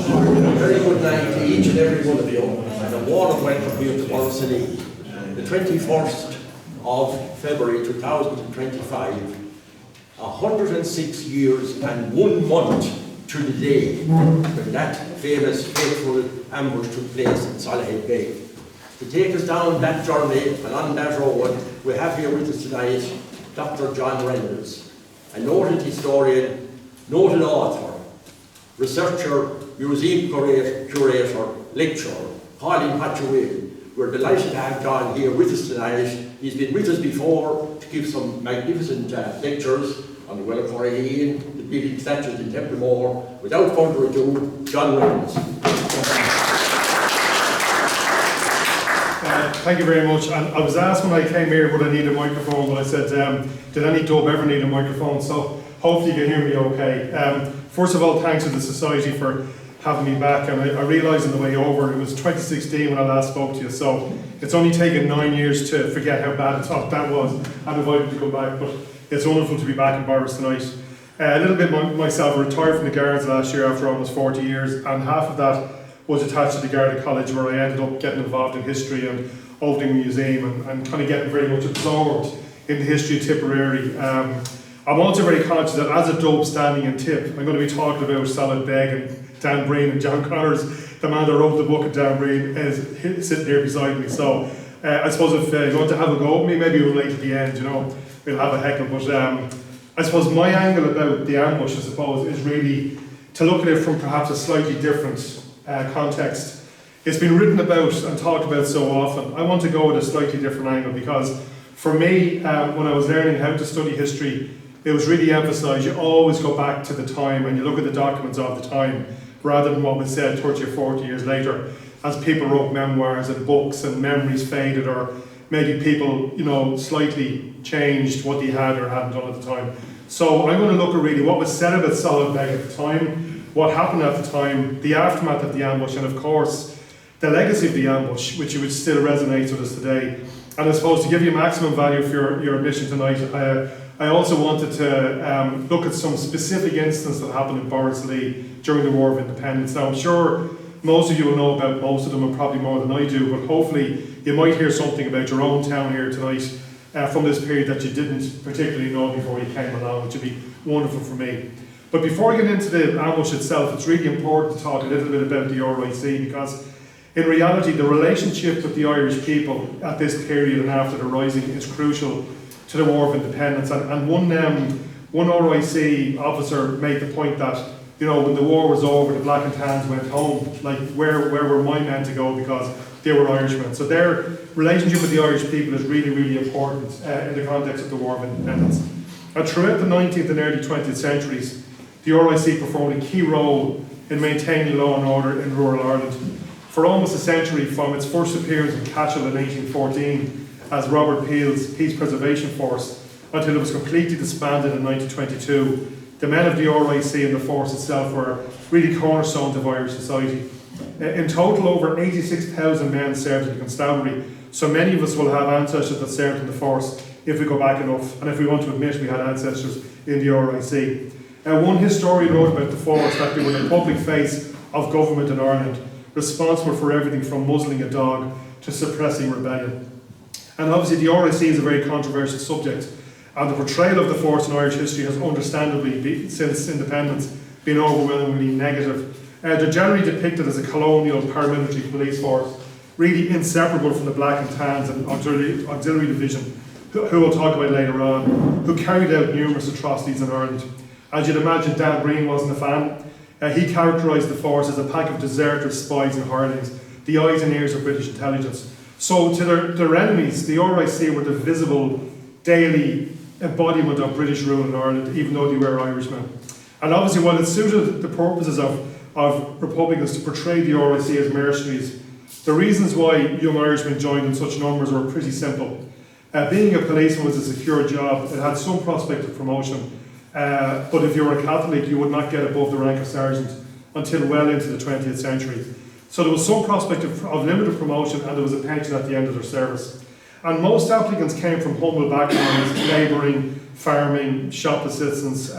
A very good night to each and every one of you, and a warm welcome here to Borrisolee. The 21st of February 2025, 106 years and 1 month to the day when that famous, fateful ambush took place in Soloheadbeg. To take us down that journey and on that road, we have here with us tonight Dr. John Reynolds, a noted historian, noted author, researcher, museum curator, lecturer, call him what you will. We're delighted to have John here with us tonight. He's been with us before to give some magnificent lectures on the Well of Corraheen, the building statues in Templemore. Without further ado, John Reynolds. Thank you very much. And I was asked when I came here would I need a microphone, but I said, did any dub ever need a microphone? So hopefully you can hear me okay. First of all, thanks to the Society for having me back. And I realised on the way over, it was 2016 when I last spoke to you, so it's only taken 9 years to forget how bad I thought that was and invited to come back. But it's wonderful to be back in Borris tonight. A little bit myself, I retired from the Guards last year after almost 40 years, and half of that was attached to the Garda College, where I ended up getting involved in history and opening a museum and kind of getting very much absorbed in the history of Tipperary. I'm also very conscious that as a dub standing in Tip, I'm going to be talking about Soloheadbeg and Dan Breen, and John Connors, the man that wrote the book of Dan Breen, is sitting here beside me. So I suppose if you want to have a go at me, maybe we'll wait at the end, we'll have a heckle. But I suppose my angle about the ambush, I suppose, is really to look at it from perhaps a slightly different context. It's been written about and talked about so often. I want to go at a slightly different angle because for me, when I was learning how to study history, it was really emphasised you always go back to the time and you look at the documents of the time rather than what was said 30 or 40 years later as people wrote memoirs and books and memories faded, or maybe people, slightly changed what they had or hadn't done at the time. So I'm going to look at really what was said about Soloheadbeg at the time, what happened at the time, the aftermath of the ambush, and of course the legacy of the ambush, which still resonates with us today. And I suppose to give you maximum value for your admission tonight, I also wanted to look at some specific incidents that happened in Borrisolee during the War of Independence. Now I'm sure most of you will know about most of them, and probably more than I do, but hopefully you might hear something about your own town here tonight from this period that you didn't particularly know before you came along, which would be wonderful for me. But before I get into the ambush itself, it's really important to talk a little bit about the RIC, because in reality the relationship with the Irish people at this period and after the Rising is crucial to the War of Independence. And one RIC officer made the point that, when the war was over, the Black and Tans went home, like where were my men to go, because they were Irishmen. So their relationship with the Irish people is really, really important in the context of the War of Independence. And throughout the 19th and early 20th centuries, the RIC performed a key role in maintaining law and order in rural Ireland. For almost a century, from its first appearance in Cashel in 1814 as Robert Peel's Peace Preservation Force until it was completely disbanded in 1922, the men of the RIC and the force itself were really cornerstones of Irish society. In total, over 86,000 men served in the constabulary, so many of us will have ancestors that served in the force if we go back enough, and if we want to admit we had ancestors in the RIC. One historian wrote about the force that they were the public face of government in Ireland, responsible for everything from muzzling a dog to suppressing rebellion. And obviously the RIC is a very controversial subject, and the portrayal of the force in Irish history has understandably, since independence, been overwhelmingly negative. They're generally depicted as a colonial paramilitary police force, really inseparable from the Black and Tans and auxiliary division, who we'll talk about later on, who carried out numerous atrocities in Ireland. As you'd imagine, Dan Breen wasn't a fan. He characterised the force as a pack of deserters, spies and hirelings, the eyes and ears of British intelligence. So to their enemies, the RIC were the visible, daily embodiment of British rule in Ireland, even though they were Irishmen. And obviously, while it suited the purposes of Republicans to portray the RIC as mercenaries, the reasons why young Irishmen joined in such numbers were pretty simple. Being a policeman was a secure job. It had some prospect of promotion. But if you were a Catholic, you would not get above the rank of sergeant until well into the 20th century. So there was some prospect of limited promotion, and there was a pension at the end of their service. And most applicants came from humble backgrounds, labouring, farming, shop assistants,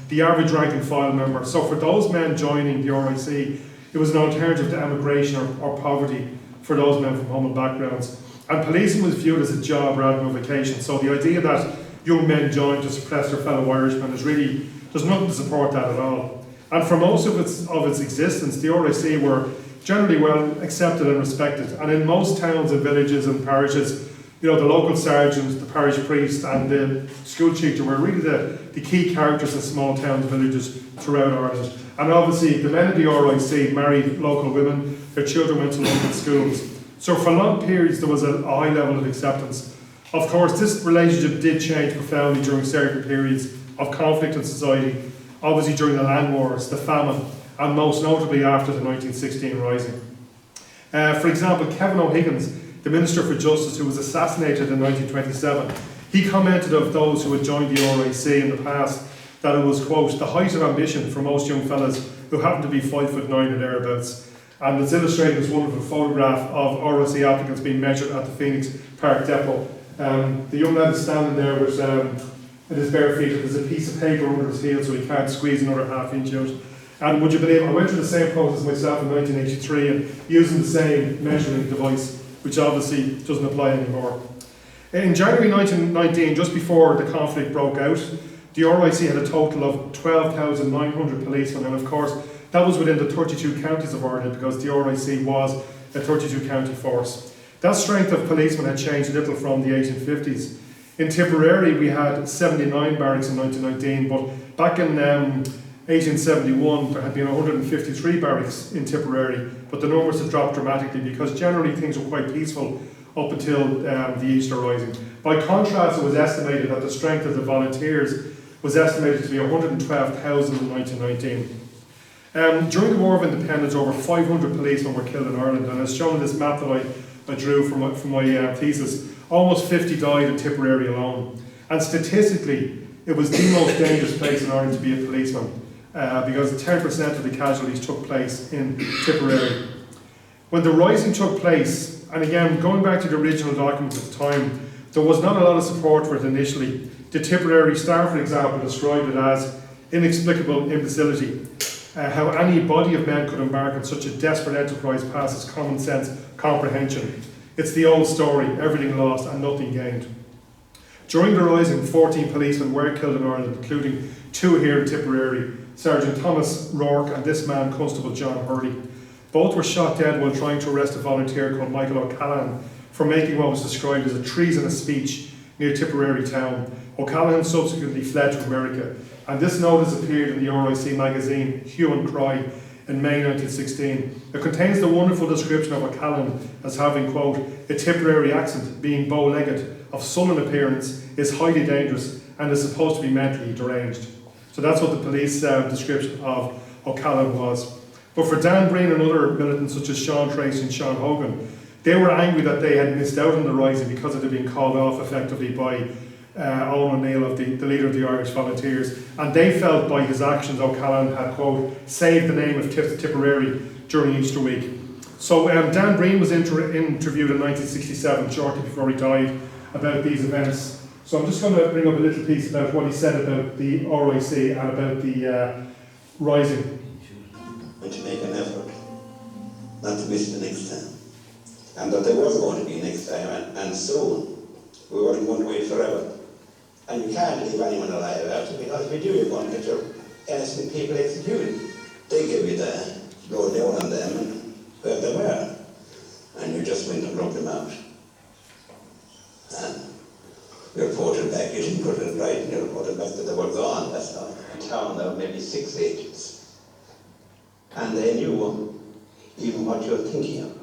the average rank and file member. So for those men joining the RIC, It was an alternative to emigration or poverty for those men from humble backgrounds. And policing was viewed as a job rather than a vocation. So the idea that young men joined to suppress their fellow Irishmen is really, there's nothing to support that at all. And for most of its existence, the RIC were generally well accepted and respected. And in most towns and villages and parishes, the local sergeant, the parish priest and the school teacher were really the key characters in small towns and villages throughout Ireland. And obviously the men of the RIC married local women, their children went to local schools. So for long periods there was a high level of acceptance. Of course this relationship did change profoundly during certain periods of conflict in society, obviously during the land wars, the famine, and most notably after the 1916 Rising. For example, Kevin O'Higgins, the Minister for Justice who was assassinated in 1927, he commented of those who had joined the RIC in the past that it was, quote, the height of ambition for most young fellas who happened to be 5'9" or thereabouts. And it's illustrated this wonderful photograph of RIC applicants being measured at the Phoenix Park Depot. The young lad is standing there with in his bare feet, there's a piece of paper under his heel so he can't squeeze another half inch out. And would you believe, I went through the same process myself in 1983 and using the same measuring device, which obviously doesn't apply anymore. In January 1919, just before the conflict broke out, the RIC had a total of 12,900 policemen, and of course that was within the 32 counties of Ireland because the RIC was a 32 county force. That strength of policemen had changed little from the 1850s. In Tipperary we had 79 barracks in 1919, but back in 1871 there had been 153 barracks in Tipperary, but the numbers had dropped dramatically because generally things were quite peaceful up until the Easter Rising. By contrast, it was estimated that the strength of the volunteers was estimated to be 112,000 in 1919. During the War of Independence, over 500 policemen were killed in Ireland, and as shown in this map that I drew from my thesis, almost 50 died in Tipperary alone. And statistically, it was the most dangerous place in Ireland to be a policeman, because 10% of the casualties took place in Tipperary. When the Rising took place, and again, going back to the original documents at the time, there was not a lot of support for it initially. The Tipperary Star, for example, described it as inexplicable imbecility. How any body of men could embark on such a desperate enterprise passes common sense comprehension. It's the old story, everything lost and nothing gained. During the Rising, 14 policemen were killed in Ireland, including 2 here in Tipperary, Sergeant Thomas Rourke and this man, Constable John Hurley. Both were shot dead while trying to arrest a volunteer called Michael O'Callaghan for making what was described as a treasonous speech near Tipperary town. O'Callaghan subsequently fled to America, and this notice appeared in the RIC magazine Hue and Cry in May 1916. It contains the wonderful description of O'Callaghan as having, quote, a Tipperary accent, being bow-legged, of sullen appearance, is highly dangerous and is supposed to be mentally deranged. So that's what the police description of O'Callaghan was. But for Dan Breen and other militants such as Sean Tracy and Sean Hogan, they were angry that they had missed out on the Rising because it had been called off effectively by Owen O'Neill, the leader of the Irish Volunteers, and they felt by his actions O'Callaghan had, quote, saved the name of Tipperary during Easter week. So Dan Breen was interviewed in 1967, shortly before he died, about these events. So I'm just going to bring up a little piece about what he said about the RIC and about the Rising. And to make an effort not to miss the next time. And that there was going to be next time, and soon. We weren't going to wait forever. And you can't leave anyone alive after, because if you do, you're going to get your innocent people executed. They give you the blow down on them and where they were. And you just went and broke them out. And you reported back, you didn't put it in writing, you reported back that they were gone, that's all. In town there were maybe 6 agents. And they knew even what you were thinking of.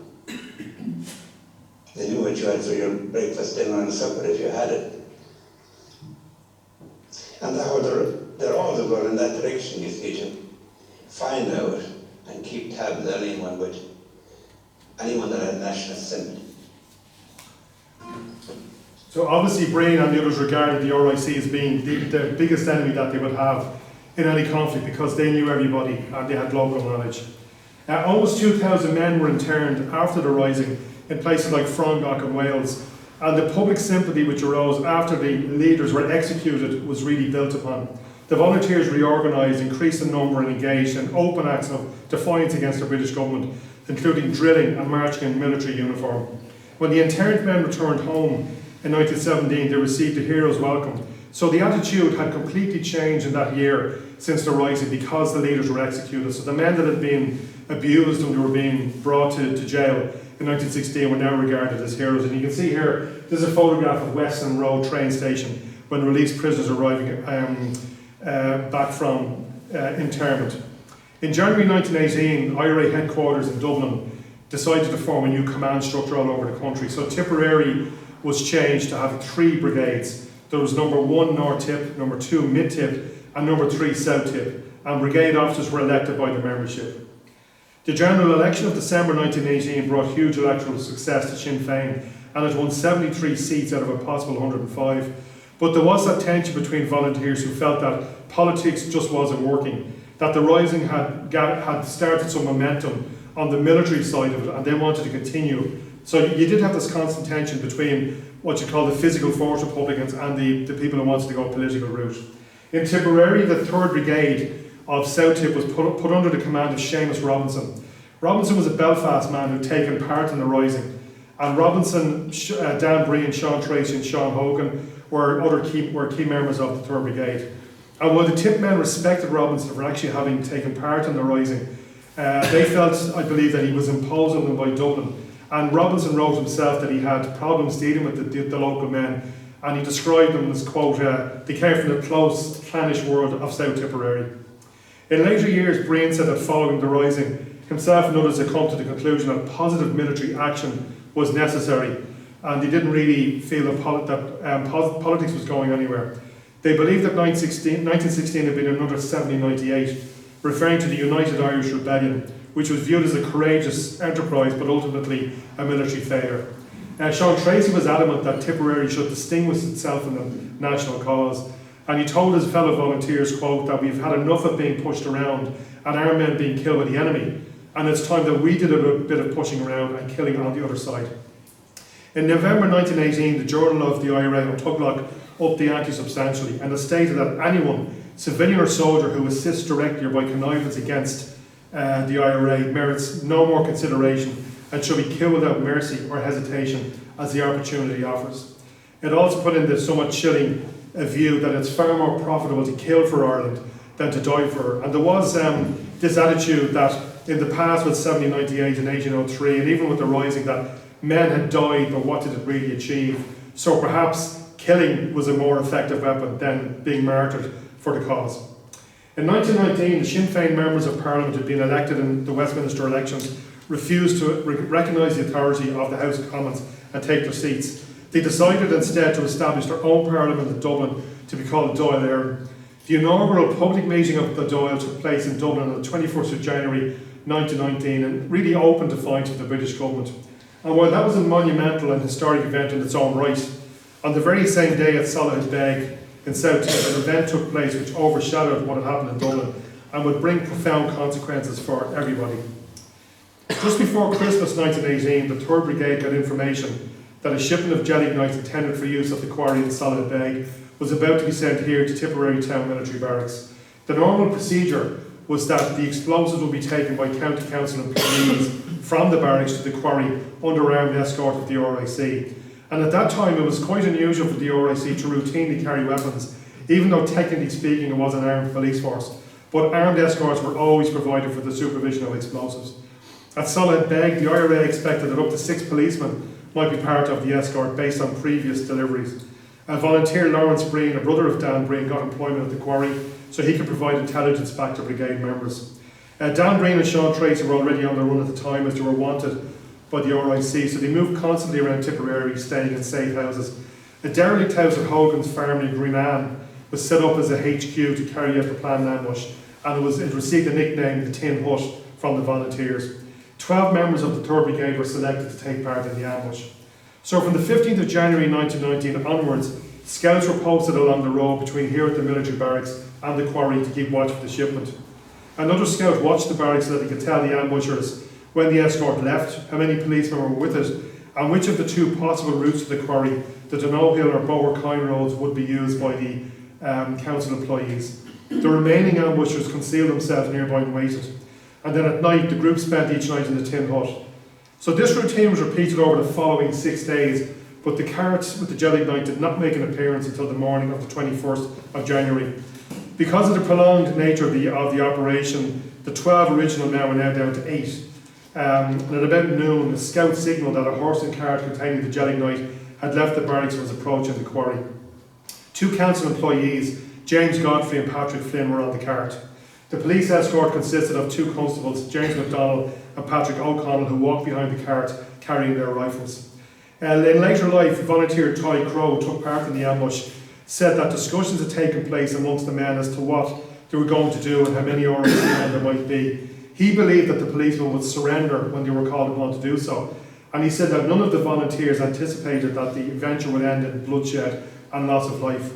They knew what you had for your breakfast, dinner and supper if you had it. And they're always going in that direction, you see, to find out and keep tabs on anyone that had national sympathy. So obviously Breen and the others regarded the RIC as being the biggest enemy that they would have in any conflict because they knew everybody and they had local knowledge. Almost 2,000 men were interned after the Rising in places like Frongoch and Wales, and the public sympathy which arose after the leaders were executed was really built upon. The volunteers reorganised, increased in number and engaged in open acts of defiance against the British government, including drilling and marching in military uniform. When the interned men returned home in 1917, they received a hero's welcome. So the attitude had completely changed in that year since the Rising, because the leaders were executed. So the men that had been abused and who were being brought to jail in 1916 were now regarded as heroes. And you can see here, this is a photograph of Weston Road train station when released prisoners arriving back from internment. In January 1918, IRA headquarters in Dublin decided to form a new command structure all over the country. So Tipperary was changed to have 3 brigades. There was number 1 North Tip, number 2 Mid Tip, and number 3 South Tip. And brigade officers were elected by the membership. The general election of December 1918 brought huge electoral success to Sinn Féin, and it won 73 seats out of a possible 105. But there was that tension between volunteers who felt that politics just wasn't working, that the Rising had started some momentum on the military side of it, and they wanted to continue. So you did have this constant tension between what you call the physical force Republicans and the people who wanted to go a political route. In Tipperary, the 3rd Brigade of South Tip was put under the command of Seamus Robinson. Robinson was a Belfast man who'd taken part in the Rising, and Robinson, Dan Breen, Sean Tracy and Sean Hogan were key members of the 3rd Brigade. And while the Tip men respected Robinson for actually having taken part in the Rising, they felt, I believe, that he was imposed on them by Dublin. And Robinson wrote himself that he had problems dealing with the local men, and he described them as, quote, they came from the close, clannish world of South Tipperary. In later years, Breen said that following the Rising, himself and others had come to the conclusion that positive military action was necessary, and they didn't really feel that politics was going anywhere. They believed that 1916 had been another 1798, referring to the United Irish Rebellion, which was viewed as a courageous enterprise but ultimately a military failure. Sean Tracy was adamant that Tipperary should distinguish itself in the national cause, and he told his fellow volunteers, quote, that we've had enough of being pushed around and our men being killed by the enemy, and it's time that we did a bit of pushing around and killing on the other side. In November 1918, the Journal of the IRA on Tuglock upped the ante substantially, and it stated that anyone, civilian or soldier, who assists directly or by connivance against the IRA merits no more consideration and should be killed without mercy or hesitation as the opportunity offers. It also put in the somewhat chilling view that it's far more profitable to kill for Ireland than to die for her. And there was this attitude that in the past with 1798 and 1803, and even with the Rising, that men had died, but what did it really achieve? So perhaps killing was a more effective weapon than being martyred for the cause. In 1919, the Sinn Féin members of Parliament had been elected in the Westminster elections, refused to recognise the authority of the House of Commons and take their seats. They decided instead to establish their own Parliament in Dublin to be called Dáil Éireann. The inaugural public meeting of the Dáil took place in Dublin on the 21st of January 1919 and really opened defiance of the British government. And while that was a monumental and historic event in its own right, on the very same day at Soloheadbeg in South Tip, an event took place which overshadowed what had happened in Dublin and would bring profound consequences for everybody. Just before Christmas 1918, the 3rd Brigade got information that a shipment of gelignite intended for use at the quarry in Soloheadbeg was about to be sent here to Tipperary Town Military Barracks. The normal procedure was that the explosives would be taken by County Council employees from the barracks to the quarry under armed escort of the RIC. And at that time it was quite unusual for the RIC to routinely carry weapons, even though technically speaking it was an armed police force. But armed escorts were always provided for the supervision of explosives. At Soloheadbeg, the IRA expected that up to 6 policemen might be part of the escort based on previous deliveries. Volunteer Lawrence Breen, a brother of Dan Breen, got employment at the quarry so he could provide intelligence back to brigade members. Dan Breen and Sean Tracy were already on the run at the time as they were wanted by the RIC, so they moved constantly around Tipperary, staying in safe houses. A derelict house at Hogan's farm in Greenan was set up as a HQ to carry out the planned ambush, and it received the nickname the Tin Hut from the volunteers. 12 members of the 3rd Brigade were selected to take part in the ambush. So from the 15th of January 1919 onwards, scouts were posted along the road between here at the military barracks and the quarry to keep watch of the shipment. Another scout watched the barracks so that he could tell the ambushers when the escort left, how many policemen were with it, and which of the 2 possible routes to the quarry, the Dunno Hill or Bower Kine roads, would be used by the council employees. The remaining ambushers concealed themselves nearby and waited. And then at night, the group spent each night in the tin hut. So this routine was repeated over the following 6 days, but the cart with the gelignite did not make an appearance until the morning of the 21st of January. Because of the prolonged nature of the operation, the 12 original men were now down to 8. And at about noon, a scout signalled that a horse and cart containing the gelignite had left the barracks and was approaching the quarry. 2 council employees, James Godfrey and Patrick Flynn, were on the cart. The police escort consisted of 2 constables, James MacDonald and Patrick O'Connell, who walked behind the cart carrying their rifles. In later life, volunteer Ty Crowe took part in the ambush, said that discussions had taken place amongst the men as to what they were going to do and how many orders there might be. He believed that the policemen would surrender when they were called upon to do so, and he said that none of the volunteers anticipated that the adventure would end in bloodshed and loss of life.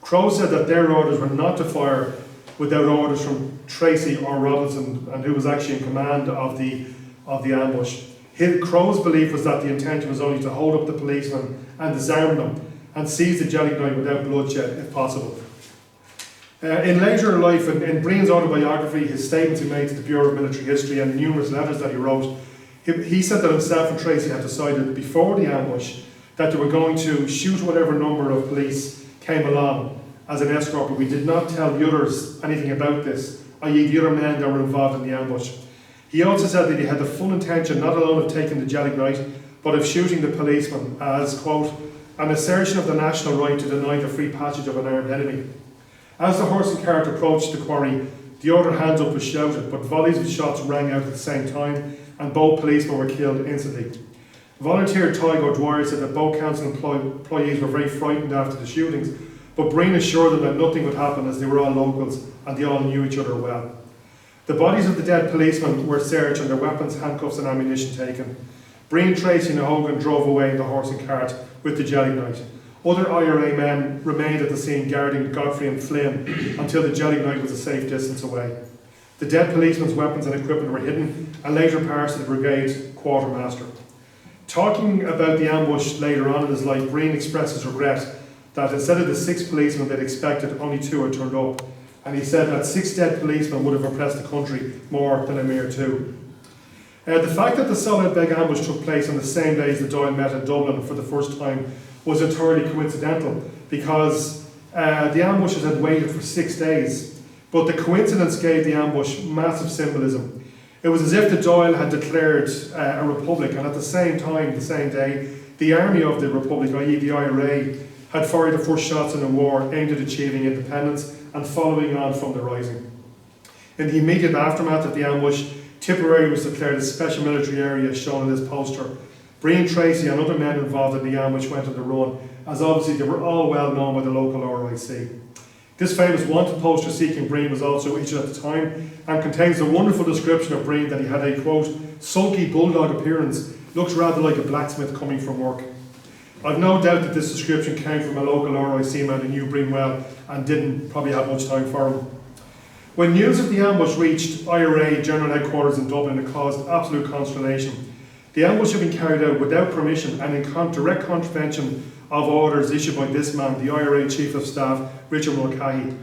Crowe said that their orders were not to fire without orders from Tracy or Robinson, and who was actually in command of the ambush. Crowe's belief was that the intention was only to hold up the policemen and disarm them and seize the gelignite without bloodshed if possible. In later life, in Breen's autobiography, his statements he made to the Bureau of Military History and numerous letters that he wrote, he said that himself and Tracy had decided before the ambush that they were going to shoot whatever number of police came along as an escort, but we did not tell the others anything about this, i.e. the other men that were involved in the ambush. He also said that he had the full intention not alone of taking the gelignite, but of shooting the policeman as, quote, an assertion of the national right to deny the free passage of an armed enemy. As the horse and cart approached the quarry, the order hands up was shouted, but volleys of shots rang out at the same time, and both policemen were killed instantly. Volunteer Ty O'Dwyer said that both council employees were very frightened after the shootings, but Breen assured them that nothing would happen as they were all locals and they all knew each other well. The bodies of the dead policemen were searched and their weapons, handcuffs and ammunition taken. Breen, Tracy and Hogan drove away in the horse and cart with the gelignite. Other IRA men remained at the scene guarding Godfrey and Flynn until the gelignite was a safe distance away. The dead policemen's weapons and equipment were hidden and later passed to the brigade quartermaster. Talking about the ambush later on in his life, Breen expressed his regret that instead of the 6 policemen they'd expected, only 2 had turned up. And he said that 6 dead policemen would have impressed the country more than a mere 2. The fact that the Soloheadbeg ambush took place on the same day as the Dáil met in Dublin for the first time was entirely coincidental, because the ambushers had waited for 6 days. But the coincidence gave the ambush massive symbolism. It was as if the Dáil had declared a republic, and at the same time, the same day, the army of the republic, i.e. the IRA, had fired the first shots in the war aimed at achieving independence and following on from the rising. In the immediate aftermath of the ambush, Tipperary was declared a special military area as shown in this poster. Breen, Tracy and other men involved in the ambush went on the run, as obviously they were all well known by the local RIC. This famous wanted poster seeking Breen was also issued at the time and contains a wonderful description of Breen, that he had a, quote, sulky bulldog appearance, looks rather like a blacksmith coming from work. I've no doubt that this description came from a local RIC man who knew Breen well and didn't probably have much time for him. When news of the ambush reached IRA General Headquarters in Dublin, it caused absolute consternation. The ambush had been carried out without permission and in direct contravention of orders issued by this man, the IRA Chief of Staff, Richard Mulcahy.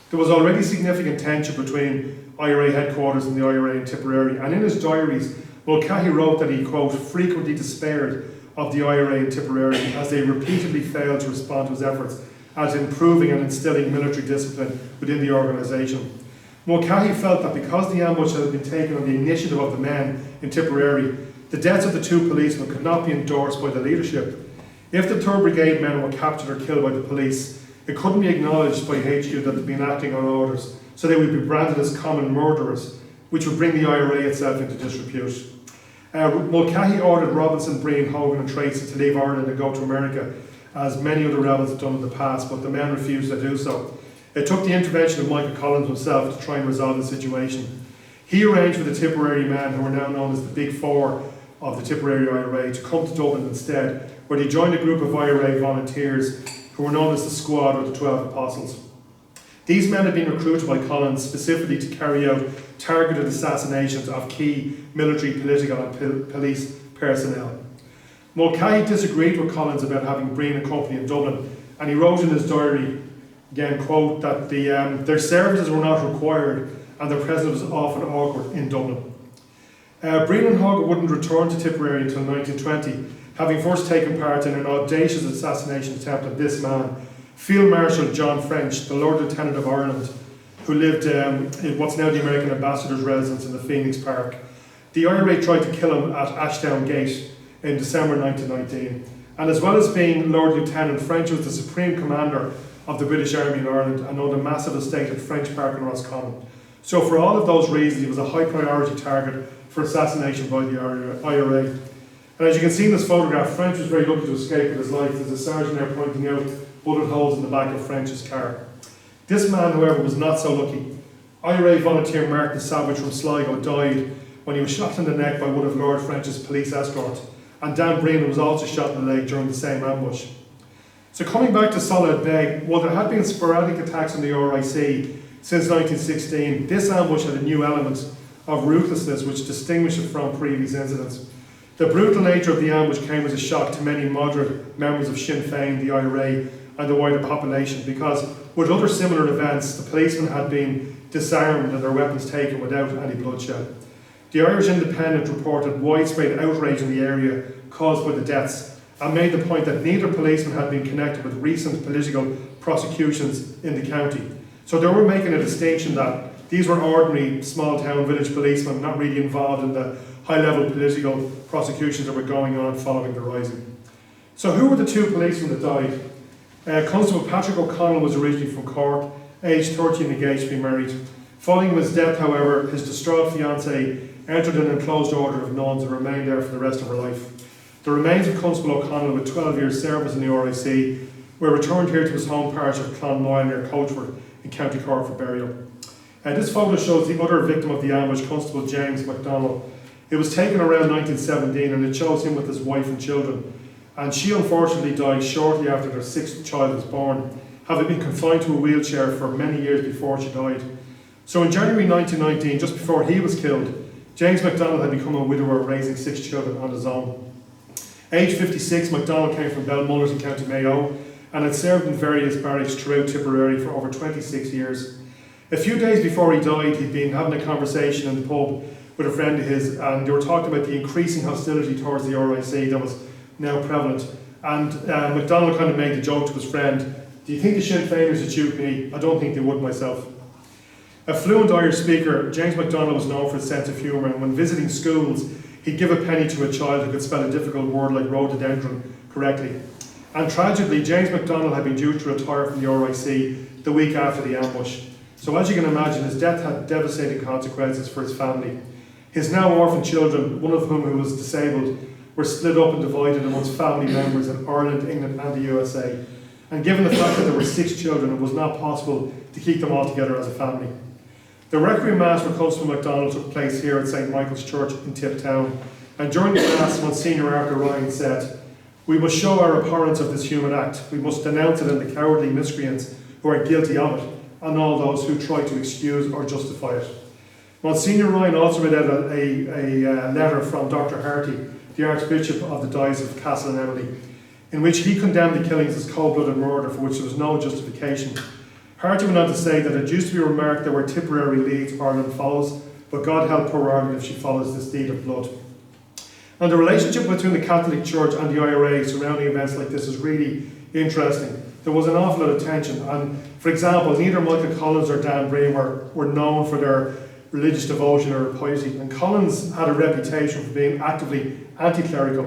There was already significant tension between IRA Headquarters and the IRA in Tipperary, and in his diaries, Mulcahy wrote that he, quote, frequently despaired of the IRA in Tipperary as they repeatedly failed to respond to his efforts at improving and instilling military discipline within the organisation. Mulcahy felt that because the ambush had been taken on the initiative of the men in Tipperary, the deaths of the 2 policemen could not be endorsed by the leadership. If the 3rd Brigade men were captured or killed by the police, it couldn't be acknowledged by HQ that they'd been acting on orders, so they would be branded as common murderers, which would bring the IRA itself into disrepute. Mulcahy ordered Robinson, Breen, Hogan and Tracy to leave Ireland and go to America, as many other rebels had done in the past, but the men refused to do so. It took the intervention of Michael Collins himself to try and resolve the situation. He arranged for the Tipperary men, who are now known as the Big Four of the Tipperary IRA, to come to Dublin instead, where they joined a group of IRA volunteers who were known as the Squad or the 12 Apostles. These men had been recruited by Collins specifically to carry out targeted assassinations of key military, political and police personnel. Mulcahy disagreed with Collins about having Breen and company in Dublin, and he wrote in his diary, again, quote, that their services were not required and their presence was often awkward in Dublin. Breen and Hogg wouldn't return to Tipperary until 1920, having first taken part in an audacious assassination attempt of this man, Field Marshal John French, the Lord Lieutenant of Ireland, who lived in what's now the American Ambassador's residence in the Phoenix Park. The IRA tried to kill him at Ashdown Gate in December 1919. And as well as being Lord Lieutenant, French was the supreme commander of the British Army in Ireland and owned a massive estate at French Park in Roscommon. So for all of those reasons, he was a high priority target for assassination by the IRA. And as you can see in this photograph, French was very lucky to escape with his life. There's a sergeant there pointing out bullet holes in the back of French's car. This man, however, was not so lucky. IRA volunteer Martin Savage from Sligo died when he was shot in the neck by one of Lord French's police escort, and Dan Breen was also shot in the leg during the same ambush. So coming back to Soloheadbeg, while there had been sporadic attacks on the RIC since 1916, this ambush had a new element of ruthlessness which distinguished it from previous incidents. The brutal nature of the ambush came as a shock to many moderate members of Sinn Féin, the IRA, and the wider population, because with other similar events, the policemen had been disarmed and their weapons taken without any bloodshed. The Irish Independent reported widespread outrage in the area caused by the deaths and made the point that neither policeman had been connected with recent political prosecutions in the county. So they were making a distinction that these were ordinary small town village policemen not really involved in the high level political prosecutions that were going on following the rising. So who were the two policemen that died? Constable Patrick O'Connell was originally from Cork, aged 30 and engaged to be married. Following his death, however, his distraught fiancée entered an enclosed order of nuns and remained there for the rest of her life. The remains of Constable O'Connell, with 12 years service in the RIC, were returned here to his home parish of Clonmoyle near Coachford in County Cork for burial. This photo shows the other victim of the ambush, Constable James MacDonald. It was taken around 1917 and it shows him with his wife and children. And she unfortunately died shortly after their sixth child was born, having been confined to a wheelchair for many years before she died. So in January 1919, just before he was killed, James MacDonald had become a widower, raising 6 children on his own. Aged 56, MacDonald came from Belmullers in County Mayo and had served in various barracks throughout Tipperary for over 26 years. A few days before he died, he'd been having a conversation in the pub with a friend of his, and they were talking about the increasing hostility towards the RIC that was now prevalent. And MacDonald kind of made the joke to his friend, "Do you think the Sinn Féiners would shoot me? I don't think they would myself." A fluent Irish speaker, James MacDonald was known for his sense of humour, and when visiting schools, he'd give a penny to a child who could spell a difficult word like rhododendron correctly. And tragically, James MacDonald had been due to retire from the RIC the week after the ambush. So as you can imagine, his death had devastating consequences for his family. His now orphaned children, one of whom who was disabled, were split up and divided amongst family members in Ireland, England and the USA. And given the fact that there were 6 children, it was not possible to keep them all together as a family. The Requiem Mass for Constable MacDonald took place here at St Michael's Church in Tiptown. And during the Mass, Monsignor Arthur Ryan said, "We must show our abhorrence of this human act. We must denounce it and the cowardly miscreants who are guilty of it, and all those who try to excuse or justify it." Monsignor Ryan also read out a letter from Dr. Harty, the Archbishop of the Diocese of Castle and Emily, in which he condemned the killings as cold-blooded murder for which there was no justification. Harty went on to say that it used to be remarked that where Tipperary leads, Ireland follows, but God help poor Ireland if she follows this deed of blood. And the relationship between the Catholic Church and the IRA surrounding events like this is really interesting. There was an awful lot of tension, and for example, neither Michael Collins or Dan Breen were known for their religious devotion or piety, and Collins had a reputation for being actively anti-clerical.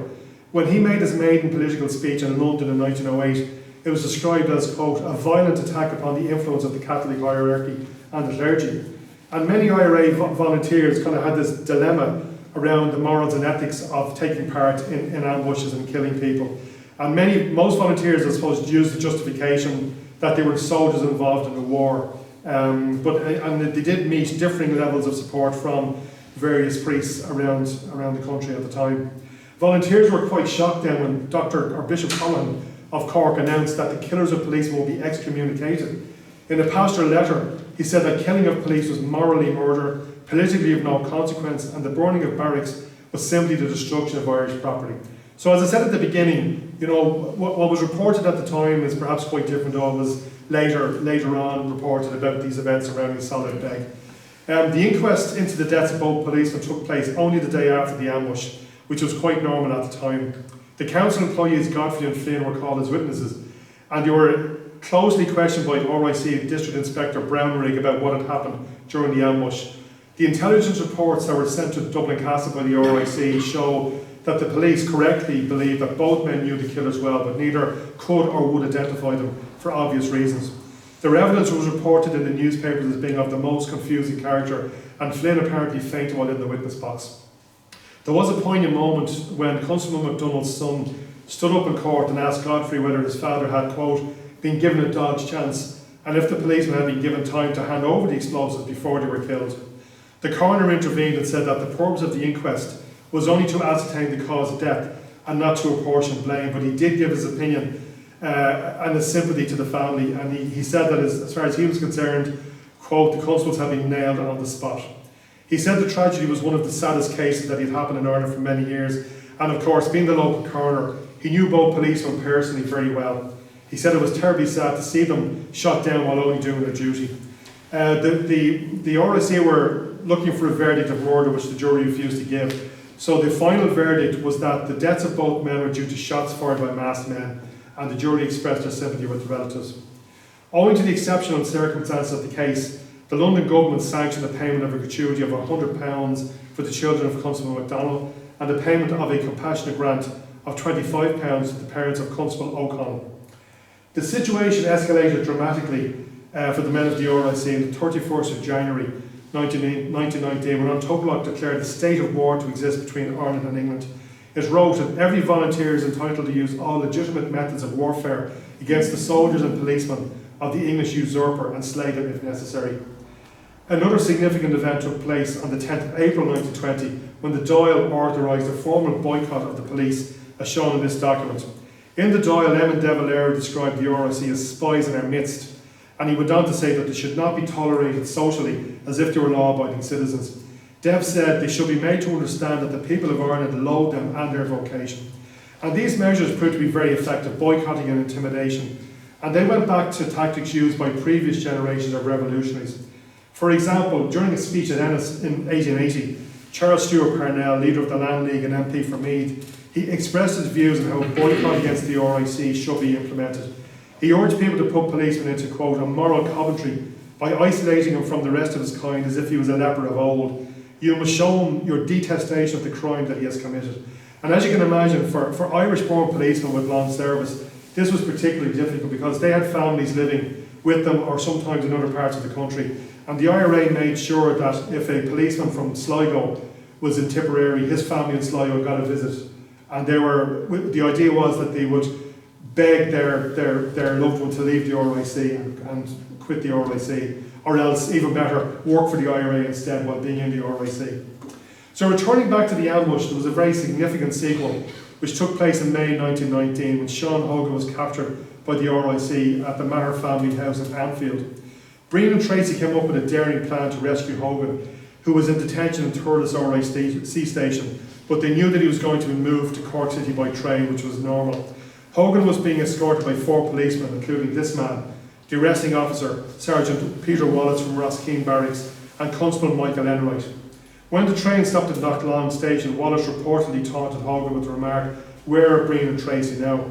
When he made his maiden political speech in London in 1908, it was described as, quote, "a violent attack upon the influence of the Catholic hierarchy and the clergy." And many IRA volunteers kind of had this dilemma around the morals and ethics of taking part in ambushes and killing people. And most volunteers, I suppose, used the justification that they were soldiers involved in the war. And they did meet differing levels of support from various priests around the country at the time. Volunteers were quite shocked then when Bishop Cullen of Cork announced that the killers of policemen will be excommunicated. In a pastoral letter, he said that killing of police was morally murder, politically of no consequence, and the burning of barracks was simply the destruction of Irish property. So as I said at the beginning, what was reported at the time is perhaps quite different. It was later on reported about these events surrounding Soloheadbeg. The inquest into the deaths of both policemen took place only the day after the ambush, which was quite normal at the time. The council employees Godfrey and Flynn were called as witnesses, and they were closely questioned by RIC District Inspector Brownrigg about what had happened during the ambush. The intelligence reports that were sent to Dublin Castle by the RIC show that the police correctly believed that both men knew the killers well, but neither could or would identify them for obvious reasons. Their evidence was reported in the newspapers as being of the most confusing character, and Flynn apparently fainted while in the witness box. There was a poignant moment when Constable MacDonald's son stood up in court and asked Godfrey whether his father had, quote, been given a dodge chance, and if the policemen had been given time to hand over the explosives before they were killed. The coroner intervened and said that the purpose of the inquest was only to ascertain the cause of death and not to apportion blame, but he did give his opinion and his sympathy to the family, and he said that as far as he was concerned, quote, the constables had been nailed on the spot. He said the tragedy was one of the saddest cases that had happened in Ireland for many years, and of course, being the local coroner, he knew both policemen personally very well. He said it was terribly sad to see them shot down while only doing their duty. The RIC were looking for a verdict of murder, which the jury refused to give. So the final verdict was that the deaths of both men were due to shots fired by masked men, and the jury expressed their sympathy with the relatives. Owing to the exceptional circumstances of the case, the London government sanctioned the payment of a gratuity of £100 for the children of Constable MacDonald and the payment of a compassionate grant of £25 to the parents of Constable O'Connell. The situation escalated dramatically for the men of the RIC on the 31st of January 1919, when Tucklock declared a state of war to exist between Ireland and England. It wrote that every volunteer is entitled to use all legitimate methods of warfare against the soldiers and policemen of the English usurper and slay them if necessary. Another significant event took place on the 10th of April 1920 when the Dáil authorised a formal boycott of the police, as shown in this document. In the Dáil, Eamon de Valera described the RIC as spies in our midst, and he went on to say that they should not be tolerated socially as if they were law-abiding citizens. Dev said they should be made to understand that the people of Ireland loathe them and their vocation. And these measures proved to be very effective, boycotting and intimidation. And they went back to tactics used by previous generations of revolutionaries. For example, during a speech at Ennis in 1880, Charles Stewart Parnell, leader of the Land League and MP for Meath, he expressed his views on how a boycott against the RIC should be implemented. He urged people to put policemen into, quote, a moral Coventry by isolating him from the rest of his kind as if he was a leper of old. You must show him your detestation of the crime that he has committed. And as you can imagine, for Irish-born policemen with long service, this was particularly difficult because they had families living with them or sometimes in other parts of the country. And the IRA made sure that if a policeman from Sligo was in Tipperary, his family in Sligo got a visit. And the idea was that they would beg their loved one to leave the RIC and quit the RIC, or else, even better, work for the IRA instead while being in the RIC. So returning back to the ambush, there was a very significant sequel which took place in May 1919 when Sean Hogan was captured by the RIC at the Maher family house in Anfield. Breen and Tracy came up with a daring plan to rescue Hogan, who was in detention in Thurles RIC station, but they knew that he was going to be moved to Cork City by train, which was normal. Hogan was being escorted by 4 policemen, including this man, the arresting officer, Sergeant Peter Wallace from Roskeen Barracks, and Constable Michael Enright. When the train stopped at Knocklon station, Wallace reportedly taunted Hogan with the remark, "Where are Breen and Tracy now?"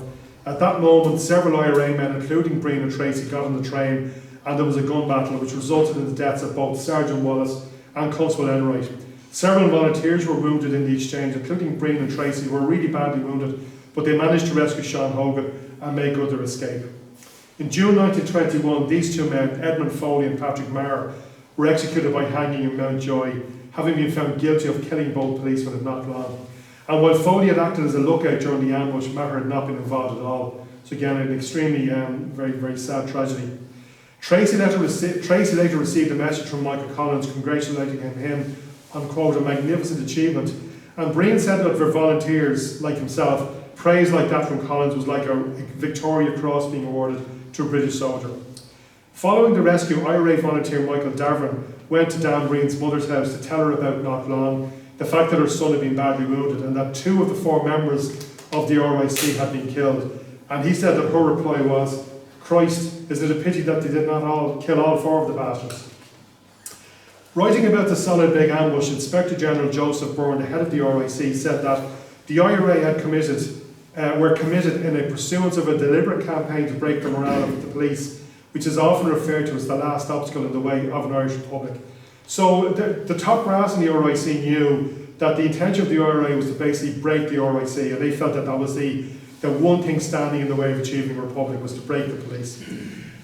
At that moment, several IRA men, including Breen and Tracy, got on the train, and there was a gun battle which resulted in the deaths of both Sergeant Wallace and Constable Enright. Several volunteers were wounded in the exchange, including Breen and Tracy, who were really badly wounded, but they managed to rescue Sean Hogan and make good their escape. In June 1921, these 2 men, Edmund Foley and Patrick Maher, were executed by hanging in Mountjoy, having been found guilty of killing both policemen at Knocklon. And while Foley had acted as a lookout during the ambush, Maher had not been involved at all. So again, an extremely, very, very sad tragedy. Tracy later received a message from Michael Collins congratulating him on, quote, a magnificent achievement. And Breen said that for volunteers like himself, praise like that from Collins was like a Victoria Cross being awarded to a British soldier. Following the rescue, IRA volunteer Michael Davern went to Dan Breen's mother's house to tell her about Knocklon, the fact that her son had been badly wounded, and that 2 of the 4 members of the RIC had been killed. And he said that her reply was, "Christ, is it a pity that they did not all kill all 4 of the bastards. Writing about the Soloheadbeg ambush, Inspector General Joseph Byrne, the head of the RIC, said that the IRA were committed in a pursuance of a deliberate campaign to break the morale of the police, which is often referred to as the last obstacle in the way of an Irish Republic. So the top brass in the RIC knew that the intention of the IRA was to basically break the RIC, and they felt that that was the one thing standing in the way of achieving a republic, was to break the police.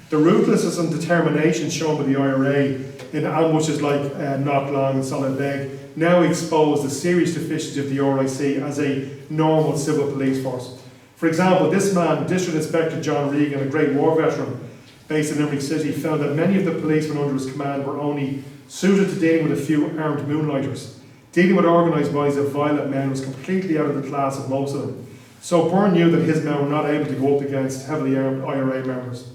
The ruthlessness and determination shown by the IRA in ambushes like Knocklang and Soloheadbeg now expose the serious deficiency of the RIC as a normal civil police force. For example, this man, District Inspector John Regan, a great war veteran based in Limerick City, found that many of the policemen under his command were only suited to dealing with a few armed moonlighters. Dealing with organised bodies of violent men was completely out of the class of most of them. So Byrne knew that his men were not able to go up against heavily armed IRA members.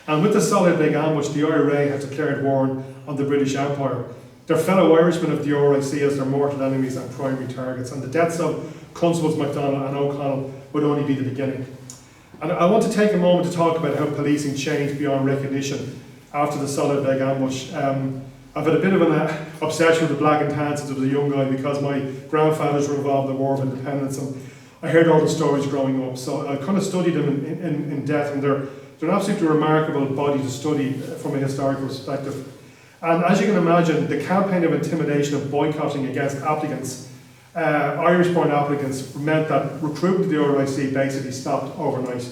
And with the Soloheadbeg ambush, the IRA had declared war on the British Empire. Their fellow Irishmen of the RIC as their mortal enemies and primary targets, and the deaths of Constables MacDonald and O'Connell would only be the beginning. And I want to take a moment to talk about how policing changed beyond recognition after the Soloheadbeg ambush. I've had a bit of an obsession with the black and tan since I was a young guy, because my grandfathers were involved in the War of Independence, and I heard all the stories growing up. So I kind of studied them in depth, and they're an absolutely remarkable body to study from a historical perspective. And as you can imagine, the campaign of intimidation and boycotting against applicants, Irish-born applicants, meant that recruitment to the RIC basically stopped overnight.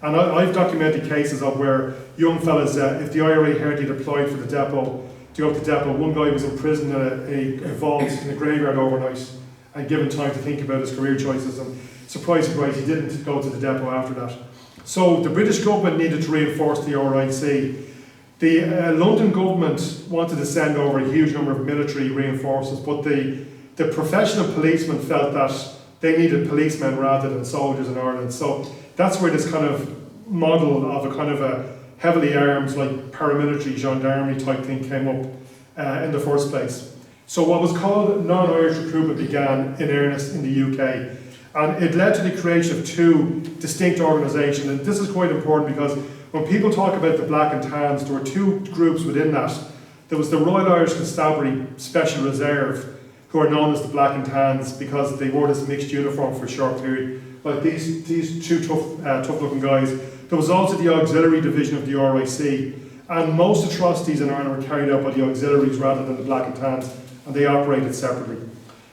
And I've documented cases of where young fellas, if the IRA heard he'd applied for the depot, to go up to depot, one guy was imprisoned in a vault in a graveyard overnight and given time to think about his career choices, and surprise, surprise, he didn't go to the depot after that. So the British government needed to reinforce the RIC. The London government wanted to send over a huge number of military reinforcements, but the professional policemen felt that they needed policemen rather than soldiers in Ireland. So that's where this kind of model of a kind of a heavily armed, like paramilitary gendarmerie type thing came up in the first place. So what was called non-Irish recruitment began in earnest in the UK, and it led to the creation of 2 distinct organisations. And this is quite important, because when people talk about the Black and Tans, there were 2 groups within that. There was the Royal Irish Constabulary Special Reserve, who are known as the Black and Tans because they wore this mixed uniform for a short period, like these 2 tough looking guys. There was also the Auxiliary Division of the RIC, and most atrocities in Ireland were carried out by the auxiliaries rather than the Black and Tans, and they operated separately.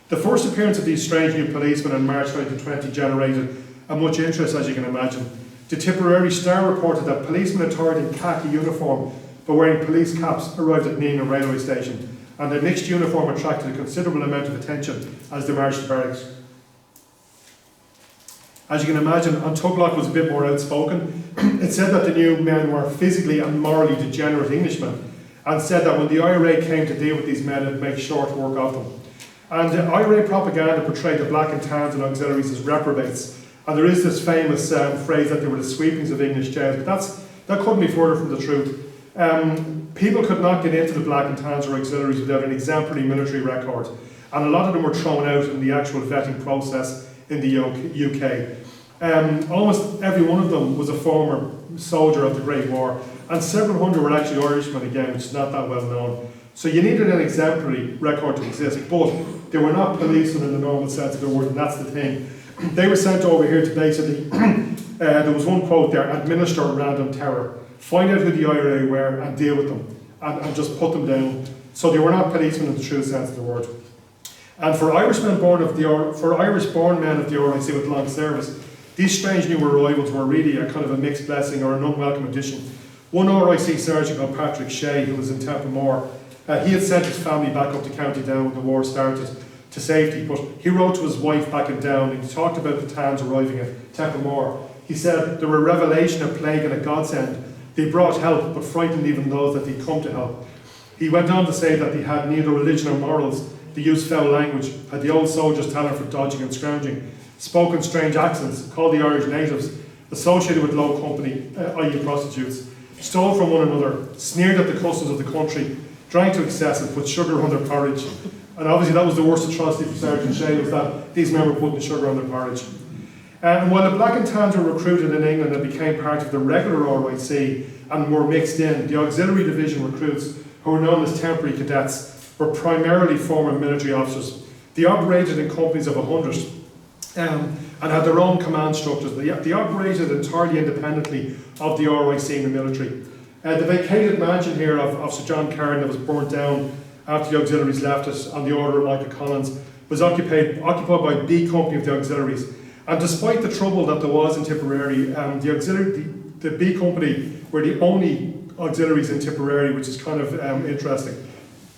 The first appearance of these strange new policemen in March 1920 generated a much interest, as you can imagine. The Tipperary Star reported that policemen attired in khaki uniform but wearing police caps arrived at Neenah railway station, and their mixed uniform attracted a considerable amount of attention as they marched to barracks. As you can imagine, Tuglach was a bit more outspoken. It said that the new men were physically and morally degenerate Englishmen, and said that when the IRA came to deal with these men, it would make short work of them. And IRA propaganda portrayed the Black and Tans and auxiliaries as reprobates. And there is this famous phrase that they were the sweepings of English jails, but that couldn't be further from the truth. People could not get into the Black and Tans or auxiliaries without an exemplary military record, and a lot of them were thrown out in the actual vetting process in the UK. Almost every one of them was a former soldier of the Great War, and several hundred were actually Irishmen again, which is not that well known. So you needed an exemplary record to exist, but they were not policemen in the normal sense of the word, and that's the thing. They were sent over here to basically, there was one quote there, administer random terror. Find out who the IRA were and deal with them, and just put them down. So they were not policemen in the true sense of the word. And for Irish men born men of the RIC with long service, these strange new arrivals were really a kind of a mixed blessing or an unwelcome addition. One RIC sergeant called Patrick Shea, who was in Templemore, he had sent his family back up to County Down when the war started to safety, but he wrote to his wife back in Down, and he talked about the Tans arriving at Templemore. He said, "There were a revelation, a plague and a godsend. They brought help, but frightened even those that they'd come to help." He went on to say that they had neither religion or morals, they used foul language, had the old soldiers' talent for dodging and scrounging, spoke in strange accents, called the Irish natives, associated with low company, i.e. prostitutes, stole from one another, sneered at the customs of the country, drank to excess and put sugar on their porridge. And obviously that was the worst atrocity for Sergeant Shea, was that these men were putting sugar on their porridge. And while the Black and Tans were recruited in England and became part of the regular RIC and were mixed in, the auxiliary division recruits, who were known as temporary cadets, were primarily former military officers. They operated in companies of 100 and had their own command structures. They operated entirely independently of the RIC and the military. The vacated mansion here of Sir John Carden that was burnt down after the auxiliaries left it on the order of Michael Collins was occupied by B Company of the auxiliaries. And despite the trouble that there was in Tipperary, the B Company were the only auxiliaries in Tipperary, which is kind of interesting.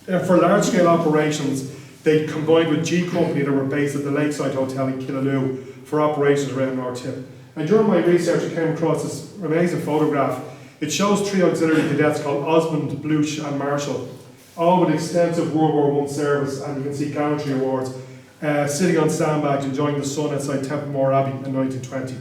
For large-scale operations, they combined with G Company that were based at the Lakeside Hotel in Killaloe for operations around North Tip. And during my research, I came across this amazing photograph. It shows 3 auxiliary cadets called Osmond, Bluch and Marshall, all with extensive World War I service, and you can see gallantry awards, sitting on sandbags enjoying the sun outside Templemore Abbey in 1920.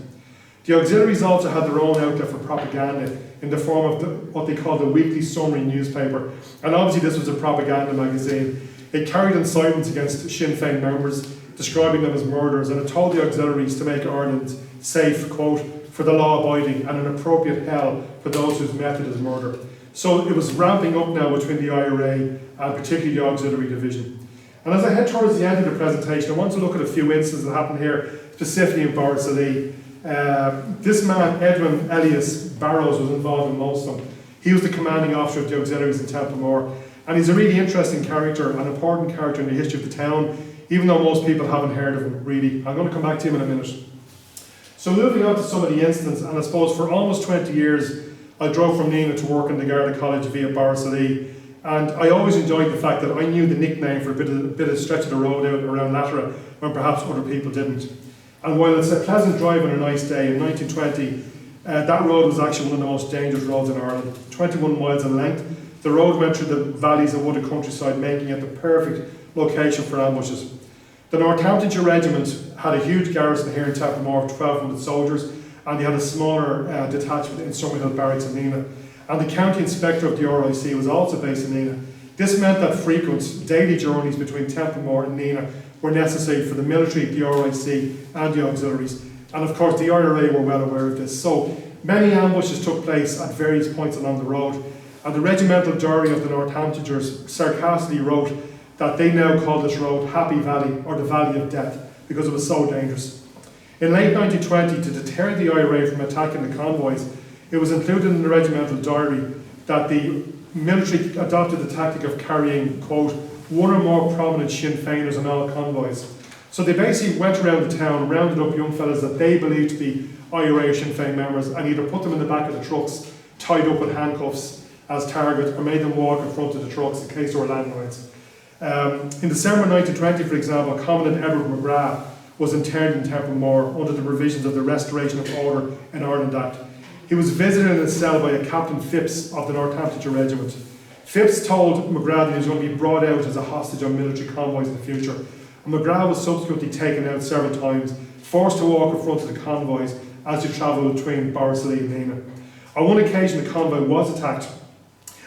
The auxiliaries also had their own outlet for propaganda in the form of what they called the Weekly Summary newspaper, and obviously this was a propaganda magazine. It carried incitements against Sinn Féin members, describing them as murderers, and it told the auxiliaries to make Ireland safe, quote, for the law-abiding and an appropriate hell for those whose method is murder. So it was ramping up now between the IRA and particularly the auxiliary division. And as I head towards the end of the presentation, I want to look at a few incidents that happened here, specifically in Borrisoleigh. This man, Edwin Elias Barrows, was involved in most of them. He was the commanding officer of the auxiliaries in Templemore, and he's a really interesting character, an important character in the history of the town, even though most people haven't heard of him, really. I'm going to come back to him in a minute. So moving on to some of the incidents, and I suppose for almost 20 years, I drove from Nina to work in the Garda College via Borrisoleigh, and I always enjoyed the fact that I knew the nickname for a bit of stretch of the road out around Latera when perhaps other people didn't. And while it's a pleasant drive on a nice day, in 1920, that road was actually one of the most dangerous roads in Ireland. 21 miles in length, the road went through the valleys and wooded countryside, making it the perfect location for ambushes. The Northamptonshire Regiment had a huge garrison here in Templemore of 1,200 soldiers, and they had a smaller detachment in Summerhill Barracks in Nina. And the County Inspector of the RIC was also based in Nina. This meant that frequent daily journeys between Templemore and Nina were necessary for the military, the RIC and the auxiliaries. And of course the IRA were well aware of this. So many ambushes took place at various points along the road, and the regimental diary of the Northamptonshires sarcastically wrote that they now called this road Happy Valley, or the Valley of Death, because it was so dangerous. In late 1920, to deter the IRA from attacking the convoys, it was included in the regimental diary that the military adopted the tactic of carrying, quote, one or more prominent Sinn Féiners in all convoys. So they basically went around the town, rounded up young fellas that they believed to be IRA or Sinn Féin members, and either put them in the back of the trucks, tied up with handcuffs as target, or made them walk in front of the trucks in case there were landmines. In December 1920, for example, Commandant Edward McGrath was interned in Templemore under the provisions of the Restoration of Order in Ireland Act. He was visited in his cell by a Captain Phipps of the Northamptonshire Regiment. Phipps told McGrath that he was going to be brought out as a hostage on military convoys in the future. And McGrath was subsequently taken out several times, forced to walk in front of the convoys as they travelled between Borrisoleigh and Nina. On one occasion, the convoy was attacked,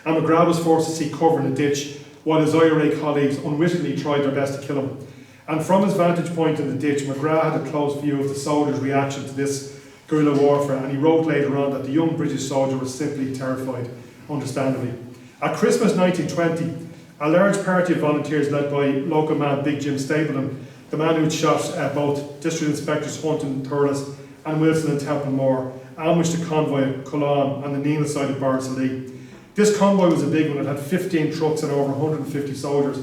and McGrath was forced to seek cover in a ditch while his IRA colleagues unwittingly tried their best to kill him. And from his vantage point in the ditch, McGrath had a close view of the soldiers' reaction to this guerrilla warfare, and he wrote later on that the young British soldier was simply terrified, understandably. At Christmas 1920, a large party of volunteers led by local man Big Jim Stapleton, the man who had shot both District Inspectors Hunt and Thurles and Wilson and Templemore, ambushed a convoy at Cullown on the Nina side of Borrisoleigh. This convoy was a big one. It had 15 trucks and over 150 soldiers,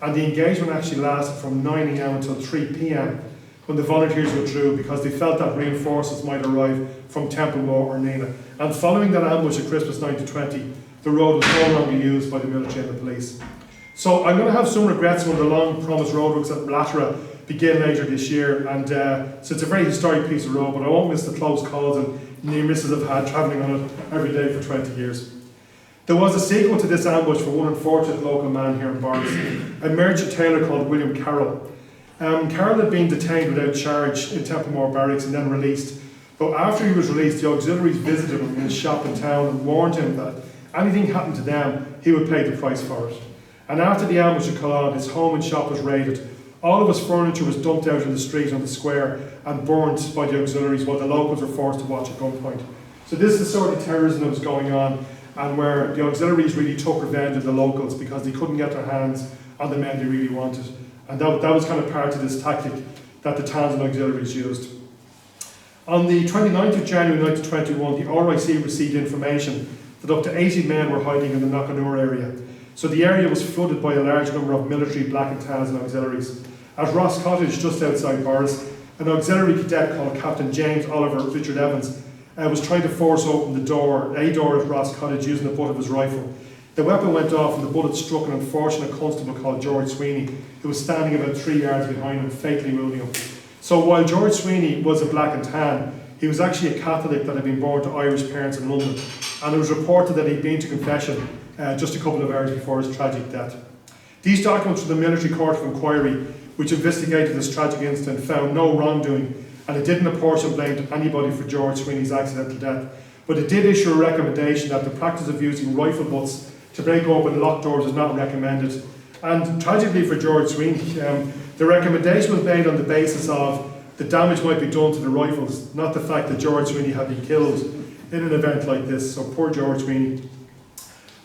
and the engagement actually lasted from 9 AM until 3 PM when the volunteers withdrew because they felt that reinforcements might arrive from Templemore or Nina. And following that ambush at Christmas 1920, the road was no longer used by the military and the police. So I'm going to have some regrets when the long promised roadworks at Latera begin later this year, and so it's a very historic piece of road, but I won't miss the close calls and near misses I've had travelling on it every day for 20 years. There was a sequel to this ambush for one unfortunate local man here in Borris, a merchant tailor called William Carroll. Carroll had been detained without charge in Templemore Barracks and then released, but after he was released, the auxiliaries visited him in his shop in town and warned him that anything happened to them, he would pay the price for it. And after the ambush at Cullown, his home and shop was raided. All of his furniture was dumped out in the street on the square and burnt by the auxiliaries while the locals were forced to watch at gunpoint. So this is the sort of terrorism that was going on, and where the auxiliaries really took revenge of the locals because they couldn't get their hands on the men they really wanted. And that was kind of part of this tactic that the Townsend auxiliaries used. On the 29th of January 1921, the RIC received information that up to 80 men were hiding in the Knockanur area. So the area was flooded by a large number of military Black and Townsend auxiliaries. At Ross Cottage, just outside Borris, an auxiliary cadet called Captain James Oliver Richard Evans was trying to force open a door at Ross Cottage using the butt of his rifle. The weapon went off and the bullet struck an unfortunate constable called George Sweeney, who was standing about 3 yards behind him, fatally wounding him. So while George Sweeney was a Black and Tan, he was actually a Catholic that had been born to Irish parents in London, and it was reported that he'd been to confession just a couple of hours before his tragic death. These documents from the Military Court of Inquiry, which investigated this tragic incident, found no wrongdoing, and it didn't apportion blame to anybody for George Sweeney's accidental death. But it did issue a recommendation that the practice of using rifle butts to break open locked doors is not recommended. And tragically for George Sweeney, the recommendation was made on the basis of the damage might be done to the rifles, not the fact that George Sweeney had been killed in an event like this. So poor George Sweeney.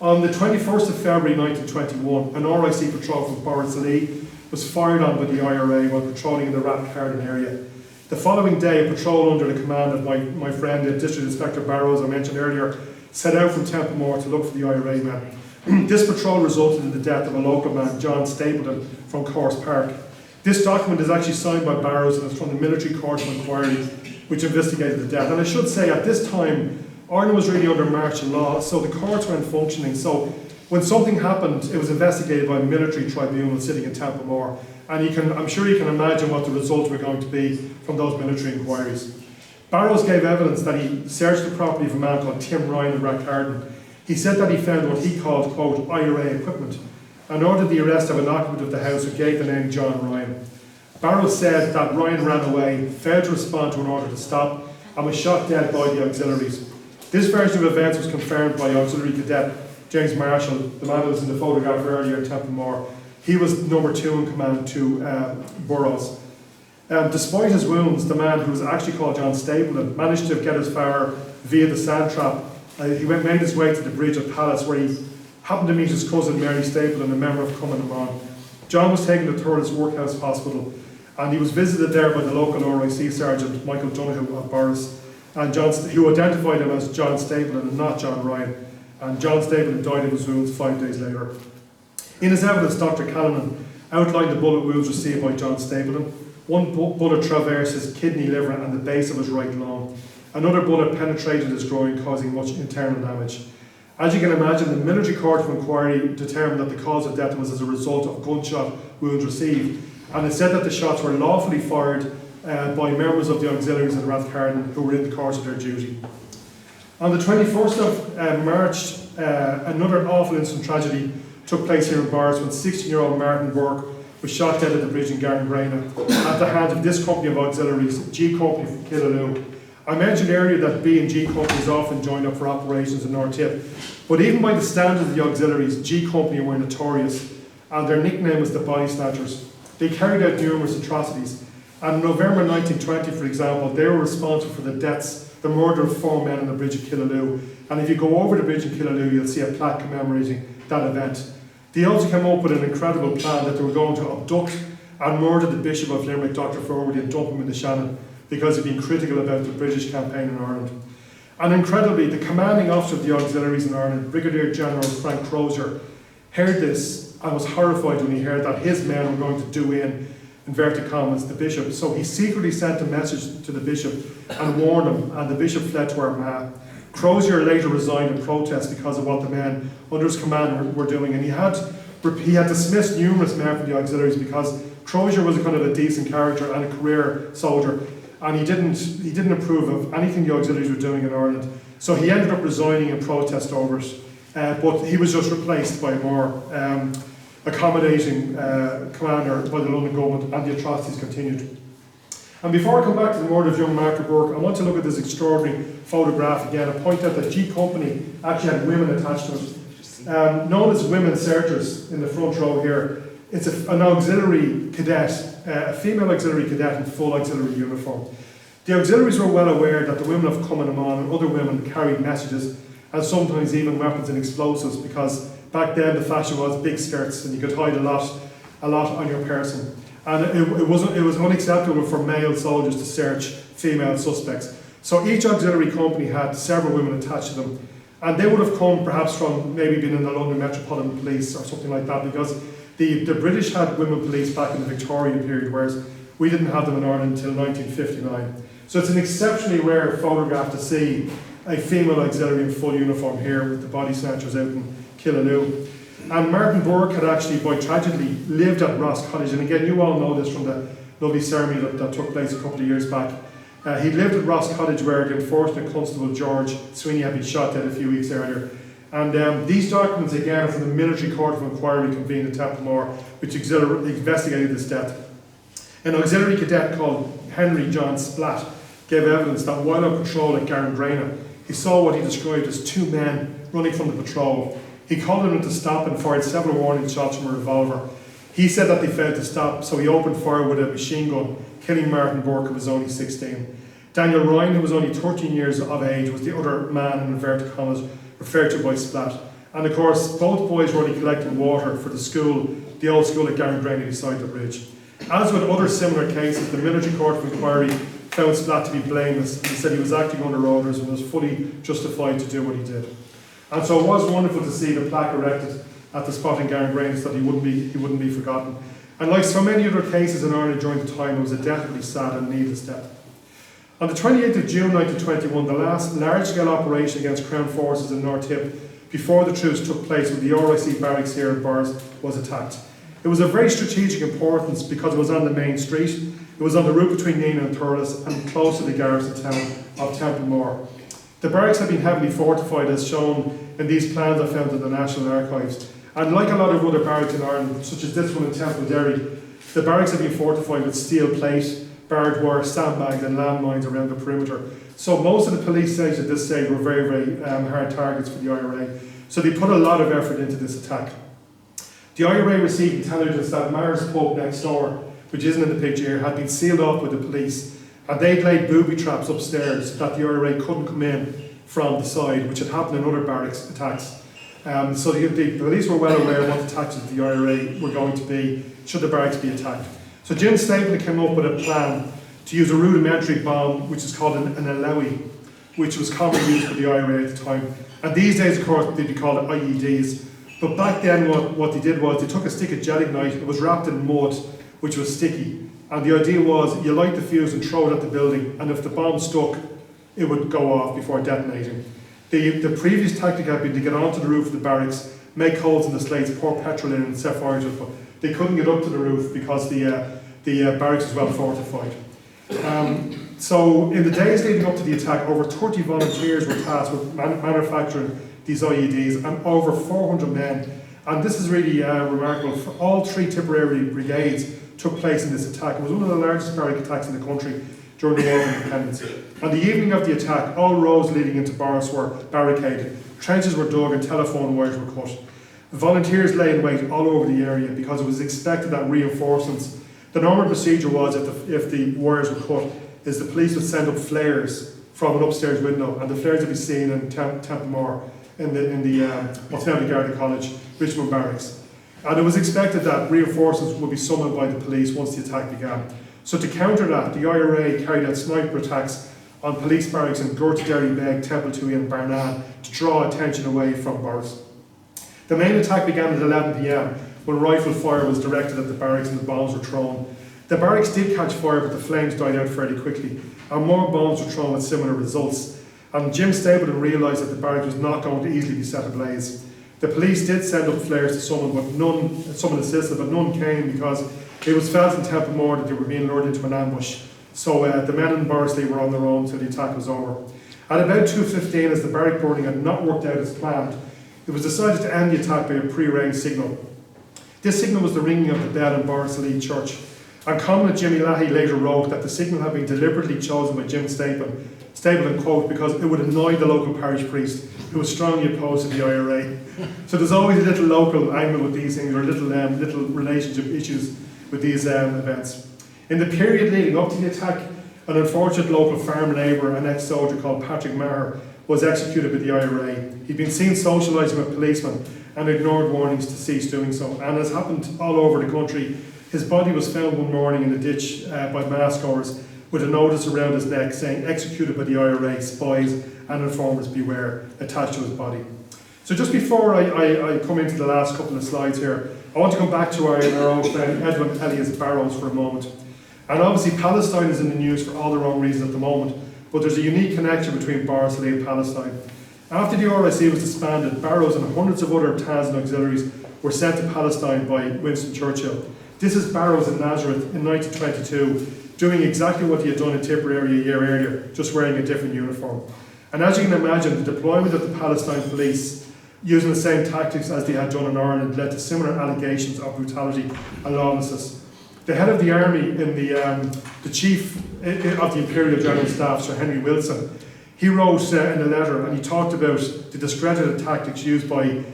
On the 21st of February 1921, an RIC patrol from Borris was fired on by the IRA while patrolling in the Rathcarden area. The following day, a patrol under the command of my friend, District Inspector Barrows, I mentioned earlier, set out from Templemore to look for the IRA men. This patrol resulted in the death of a local man, John Stapleton, from Corse Park. This document is actually signed by Barrows and it's from the Military Court of Inquiry, which investigated the death. And I should say, at this time, Ireland was really under martial law, so the courts weren't functioning. So when something happened, it was investigated by a military tribunal sitting in Templemore. And I'm sure you can imagine what the results were going to be from those military inquiries. Barrows gave evidence that he searched the property of a man called Tim Ryan in Rathcarden. He said that he found what he called, quote, IRA equipment, and ordered the arrest of an occupant of the house who gave the name John Ryan. Barrows said that Ryan ran away, failed to respond to an order to stop, and was shot dead by the auxiliaries. This version of events was confirmed by Auxiliary Cadet James Marshall, the man who was in the photograph earlier in Templemore. He was number 2 in command to Burrows. Despite his wounds, the man who was actually called John Stapleton managed to get as far via the sand trap. He made his way to the bridge at Palace, where he happened to meet his cousin Mary Stapleton, a member of Cumann. John was taken to Thurles Workhouse Hospital, and he was visited there by the local RIC Sergeant Michael Donoghue of Borris, and who identified him as John Stapleton and not John Ryan. And John Stapleton died of his wounds 5 days later. In his evidence, Dr. Callanan outlined the bullet wounds received by John Stapleton. One bullet traversed his kidney, liver and the base of his right lung. Another bullet penetrated his groin, causing much internal damage. As you can imagine, the Military Court of Inquiry determined that the cause of death was as a result of gunshot wounds received, and it said that the shots were lawfully fired by members of the auxiliaries in Rathcarden who were in the course of their duty. On the 21st of March, another awful instant tragedy took place here in Borris when 16-year-old Martin Burke was shot dead at the bridge in Garnbrana at the hands of this company of auxiliaries, G Company from Killaloe. I mentioned earlier that B and G companies often joined up for operations in North Tip, but even by the standards of the auxiliaries, G Company were notorious, and their nickname was the Body Snatchers. They carried out numerous atrocities, and in November 1920, for example, they were responsible for the murder of 4 men on the bridge of Killaloe. And if you go over the bridge in Killaloe, you'll see a plaque commemorating that event. They also came up with an incredible plan that they were going to abduct and murder the Bishop of Limerick, Dr. Fogarty, and dump him in the Shannon because he'd been critical about the British campaign in Ireland. And incredibly, the commanding officer of the auxiliaries in Ireland, Brigadier General Frank Crozier, heard this and was horrified when he heard that his men were going to do in inverted commas, the bishop. So he secretly sent a message to the bishop and warned him, and the bishop fled to Armagh. Crozier later resigned in protest because of what the men under his command were doing, and he had dismissed numerous men from the auxiliaries because Crozier was a kind of a decent character and a career soldier, and he didn't approve of anything the auxiliaries were doing in Ireland. So he ended up resigning in protest over it, but he was just replaced by a more accommodating commander by the London government, and the atrocities continued. And before I come back to the murder of young Martin Burke, I want to look at this extraordinary photograph again and point out that G Company actually had women attached to it. Known as women searchers in the front row here, It's an auxiliary cadet, a female auxiliary cadet in full auxiliary uniform. The auxiliaries were well aware that the women of Cumann and other women carried messages and sometimes even weapons and explosives, because back then the fashion was big skirts and you could hide a lot on your person. And it was unacceptable for male soldiers to search female suspects. So each auxiliary company had several women attached to them, and they would have come perhaps from maybe being in the London Metropolitan Police or something like that, because the British had women police back in the Victorian period, whereas we didn't have them in Ireland until 1959. So it's an exceptionally rare photograph to see a female auxiliary in full uniform here with the body snatchers out in Killaloo. And Martin Burke had actually, quite tragically, lived at Ross Cottage, and again, you all know this from the lovely ceremony that took place a couple of years back. He lived at Ross Cottage where the unfortunate Constable George Sweeney had been shot dead a few weeks earlier. And these documents again are from the Military Court of Inquiry convened in Templemore, which investigated this death. An auxiliary cadet called Henry John Splatt gave evidence that while on patrol at Garrandrana, he saw what he described as two men running from the patrol. He called on them to stop and fired several warning shots from a revolver. He said that they failed to stop, so he opened fire with a machine gun, killing Martin Burke, who was only 16. Daniel Ryan, who was only 13 years of age, was the other man in inverted commas referred to by Splatt. And of course, both boys were only collecting water for the school, the old school at Garrandrana beside the bridge. As with other similar cases, the Military Court of Inquiry found Splatt to be blameless and said he was acting under orders and was fully justified to do what he did. And so it was wonderful to see the plaque erected at the spot in Garrandrana so that he wouldn't be forgotten. And like so many other cases in Ireland during the time, it was a deathly sad and needless death. On the 28th of June 1921, the last large-scale operation against Crown forces in North Tip, before the truce took place with the RIC barracks here in Borris, was attacked. It was of very strategic importance because it was on the main street, it was on the route between Nina and Thurles, and close to the garrison town of Templemore. The barracks have been heavily fortified, as shown in these plans I found in the National Archives. And like a lot of other barracks in Ireland, such as this one in Templederry, the barracks have been fortified with steel plate, barbed wire, sandbags and landmines around the perimeter. So most of the police stations at this stage were very, very hard targets for the IRA. So they put a lot of effort into this attack. The IRA received intelligence that Mayor's pub next door, which isn't in the picture here, had been sealed off with the police, and they'd laid booby traps upstairs so that the IRA couldn't come in from the side, which had happened in other barracks attacks. So the police were well aware what the tactics of the IRA were going to be should the barracks be attacked. So Jim Stapleton came up with a plan to use a rudimentary bomb, which is called an Alawi, which was commonly used for the IRA at the time. And these days, of course, they'd be called IEDs. But back then, what they did was they took a stick of gelignite, it was wrapped in mud, which was sticky. And the idea was you light the fuse and throw it at the building, and if the bomb stuck, it would go off before detonating. The previous tactic had been to get onto the roof of the barracks, make holes in the slates, pour petrol in and set fire to it, but they couldn't get up to the roof because the barracks was well fortified. So in the days leading up to the attack, over 30 volunteers were tasked with manufacturing these IEDs, and over 400 men. And this is really remarkable. For all three Tipperary brigades took place in this attack. It was one of the largest barrack attacks in the country during the War of Independence. On the evening of the attack, all roads leading into Borris were barricaded, trenches were dug and telephone wires were cut. The volunteers lay in wait all over the area because it was expected that reinforcements. The normal procedure was, if the wires were cut, is the police would send up flares from an upstairs window, and the flares would be seen in Templemore, in the what's now the Garda College, Richmond Barracks. And it was expected that reinforcements would be summoned by the police once the attack began. So to counter that, the IRA carried out sniper attacks on police barracks in Soloheadbeg, Templetui and Barnan to draw attention away from Borris. The main attack began at 11 p.m. when rifle fire was directed at the barracks and the bombs were thrown. The barracks did catch fire, but the flames died out fairly quickly, and more bombs were thrown with similar results. And Jim Stapleton realised that the barracks was not going to easily be set ablaze. The police did send up flares to someone assisted, but none came because it was felt in Templemore that they were being lured into an ambush. So the men in Borrisley were on their own till the attack was over. At about 2:15, as the barrack burning had not worked out as planned, it was decided to end the attack by a pre-arranged signal. This signal was the ringing of the bell in Borrisley Church, And comment Jimmy Lahey later wrote that the signal had been deliberately chosen by Jim Stapleton, quote, because it would annoy the local parish priest who was strongly opposed to the IRA. So there's always a little local angle with these things, or little relationship issues with these events. In the period leading up to the attack, an unfortunate local farm neighbour, an ex-soldier called Patrick Maher, was executed by the IRA. He'd been seen socialising with policemen and ignored warnings to cease doing so. And as happened all over the country, his body was found one morning in a ditch by massgoers with a notice around his neck saying, "Executed by the IRA, spies and informers beware," attached to his body. So just before I come into the last couple of slides here, I want to come back to our old friend Edwin Elias Barrows for a moment. And obviously Palestine is in the news for all the wrong reasons at the moment, but there's a unique connection between Barnsley and Palestine. After the RIC was disbanded, Barrows and hundreds of other Tanzan auxiliaries were sent to Palestine by Winston Churchill. This is Barrows in Nazareth in 1922, doing exactly what he had done in Tipperary a year earlier, just wearing a different uniform. And as you can imagine, the deployment of the Palestine police, using the same tactics as they had done in Ireland, led to similar allegations of brutality and lawlessness. The head of the army, the chief of the Imperial General Staff, Sir Henry Wilson, he wrote in a letter, and he talked about the discredited tactics used in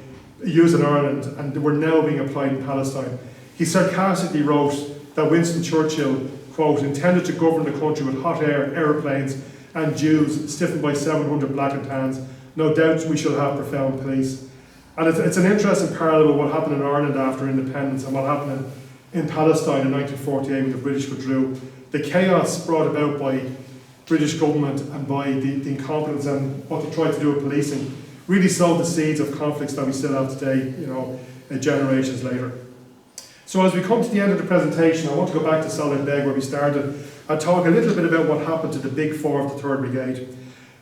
Ireland, and they were now being applied in Palestine. He sarcastically wrote that Winston Churchill, quote, intended to govern the country with hot air, aeroplanes, and Jews stiffened by 700 black and tans. No doubt we shall have profound peace. And it's an interesting parallel with what happened in Ireland after independence and what happened in Palestine in 1948 when the British withdrew. The chaos brought about by British government and by the incompetence and what they tried to do with policing really sowed the seeds of conflicts that we still have today, generations later. So as we come to the end of the presentation, I want to go back to Soloheadbeg where we started and talk a little bit about what happened to the Big Four of the 3rd Brigade.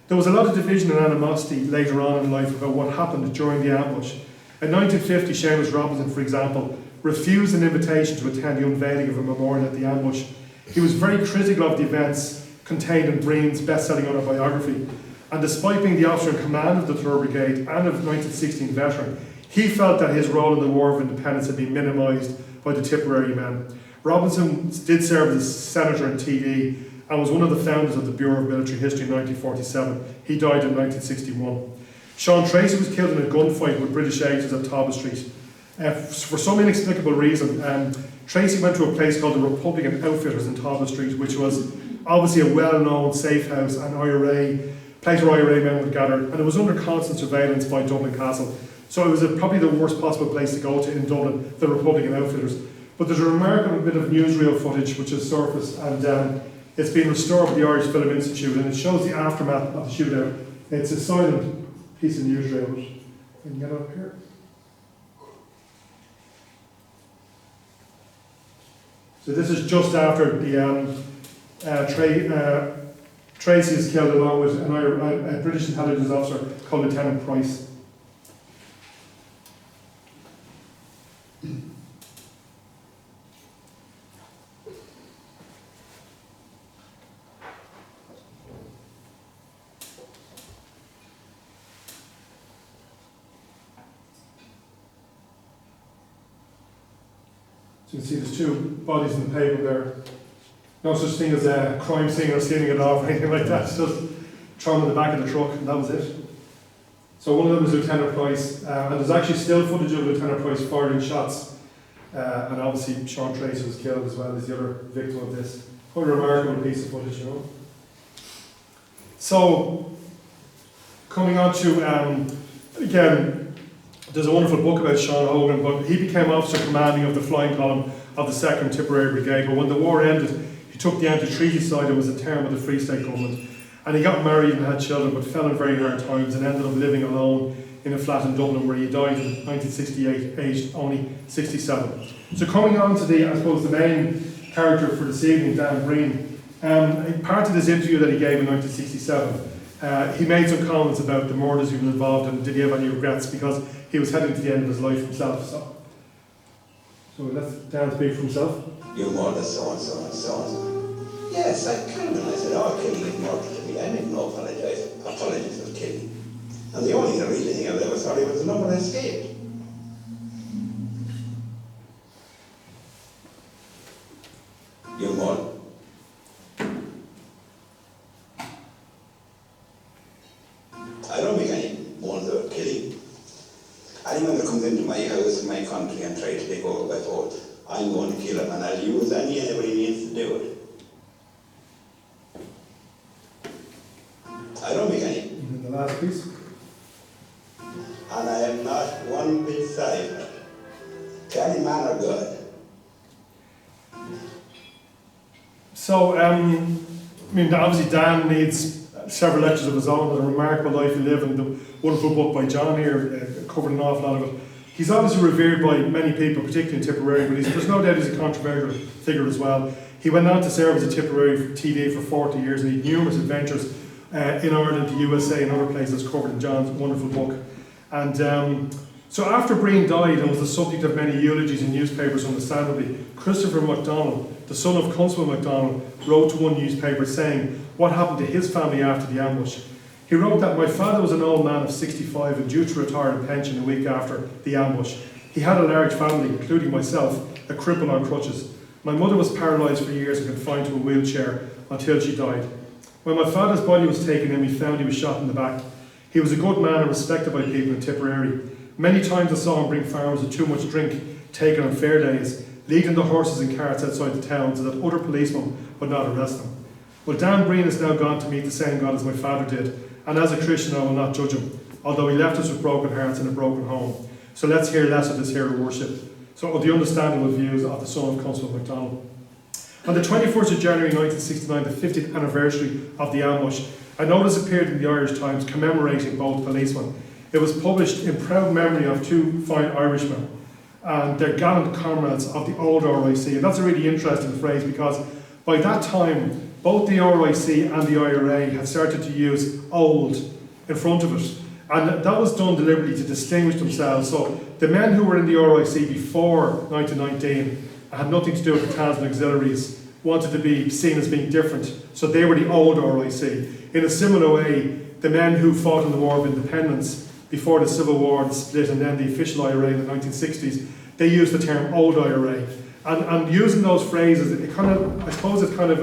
There was a lot of division and animosity later on in life about what happened during the ambush. In 1950, Seamus Robinson, for example, refused an invitation to attend the unveiling of a memorial at the ambush. He was very critical of the events contained in Breen's best-selling autobiography, and despite being the officer in command of the 3rd Brigade and of 1916 veteran, he felt that his role in the War of Independence had been minimised by the Tipperary men. Robinson did serve as Senator and TD and was one of the founders of the Bureau of Military History in 1947. He died in 1961. Sean Tracy was killed in a gunfight with British agents at Talbot Street. For some inexplicable reason, Tracy went to a place called the Republican Outfitters in Talbot Street, which was obviously a well-known safe house and place where IRA men would gather, and it was under constant surveillance by Dublin Castle. So it was probably the worst possible place to go to in Dublin, the Republican Outfitters. But there's a remarkable bit of newsreel footage which has surfaced, and it's been restored by the Irish Film Institute, and it shows the aftermath of the shootout. It's a silent piece of newsreel. Can you get it up here? So this is just after the Tracy is killed along with a British intelligence officer called Lieutenant Price. So you can see there's 2 bodies in the paper there. No such thing as a crime scene or stealing it off or anything like that. It's just thrown in the back of the truck, and that was it. So one of them is Lieutenant Price, and there's actually still footage of Lieutenant Price firing shots. And obviously Sean Tracy was killed as well as the other victim of this. Quite a remarkable piece of footage, So, coming on to, again, there's a wonderful book about Sean Hogan, but he became officer commanding of the flying column of the 2nd Tipperary Brigade. But when the war ended, he took the anti-treaty side and was a term of the Free State government. And he got married and had children, but fell in very hard times and ended up living alone in a flat in Dublin, where he died in 1968, aged only 67. So coming on to the main character for this evening, Dan Breen, part of this interview that he gave in 1967, he made some comments about the murders he was involved in, and did he have any regrets, because he was heading to the end of his life himself. So let's Dan speak for himself. You murdered so and so and so and so. Yes, I killed him. I said, oh, killing is murder to me. I made no apologies for killing. And the only real thing I ever thought he was the number that escaped. I don't make any bones about killing. Anyone that comes into my house in my country and tries to take over by force, I'm going to kill him, and I'll use anybody needs to do it. I don't make any. And the last piece. And I am not one bit sorry for it. To any man or God. So, I mean, obviously Dan needs several lectures of his own, but a remarkable life he lived, and the wonderful book by John here covered an awful lot of it. He's obviously revered by many people, particularly in Tipperary, but there's no doubt he's a controversial figure as well. He went on to serve as a Tipperary TD for 40 years, and he had numerous adventures in Ireland, the USA and other places covered in John's wonderful book. And so after Breen died and was the subject of many eulogies in newspapers understandably, Christopher MacDonald, the son of Constable MacDonald, wrote to one newspaper saying what happened to his family after the ambush. He wrote that my father was an old man of 65 and due to retire on pension a week after the ambush. He had a large family, including myself, a cripple on crutches. My mother was paralysed for years and confined to a wheelchair until she died. When my father's body was taken in, we found he was shot in the back. He was a good man and respected by people in Tipperary. Many times I saw him bring farmers with too much drink taken on fair days, leading the horses and carts outside the town so that other policemen would not arrest them. Well, Dan Breen has now gone to meet the same God as my father did, and as a Christian I will not judge him, although he left us with broken hearts and a broken home. So let's hear less of this hero worship, so of the understandable views of the son of Constable MacDonald. On the 21st of January 1969, the 50th anniversary of the ambush, a notice appeared in the Irish Times commemorating both policemen. It was published in proud memory of two fine Irishmen and their gallant comrades of the old RIC. And that's a really interesting phrase because by that time, both the RIC and the IRA had started to use old in front of it. And that was done deliberately to distinguish themselves. So the men who were in the RIC before 1919 had nothing to do with the Tasman Auxiliaries, wanted to be seen as being different. So they were the old RIC. In a similar way, the men who fought in the War of Independence before the Civil War, the split, and then the official IRA in the 1960s, they used the term old IRA. And using those phrases, it kind of, I suppose it's kind of,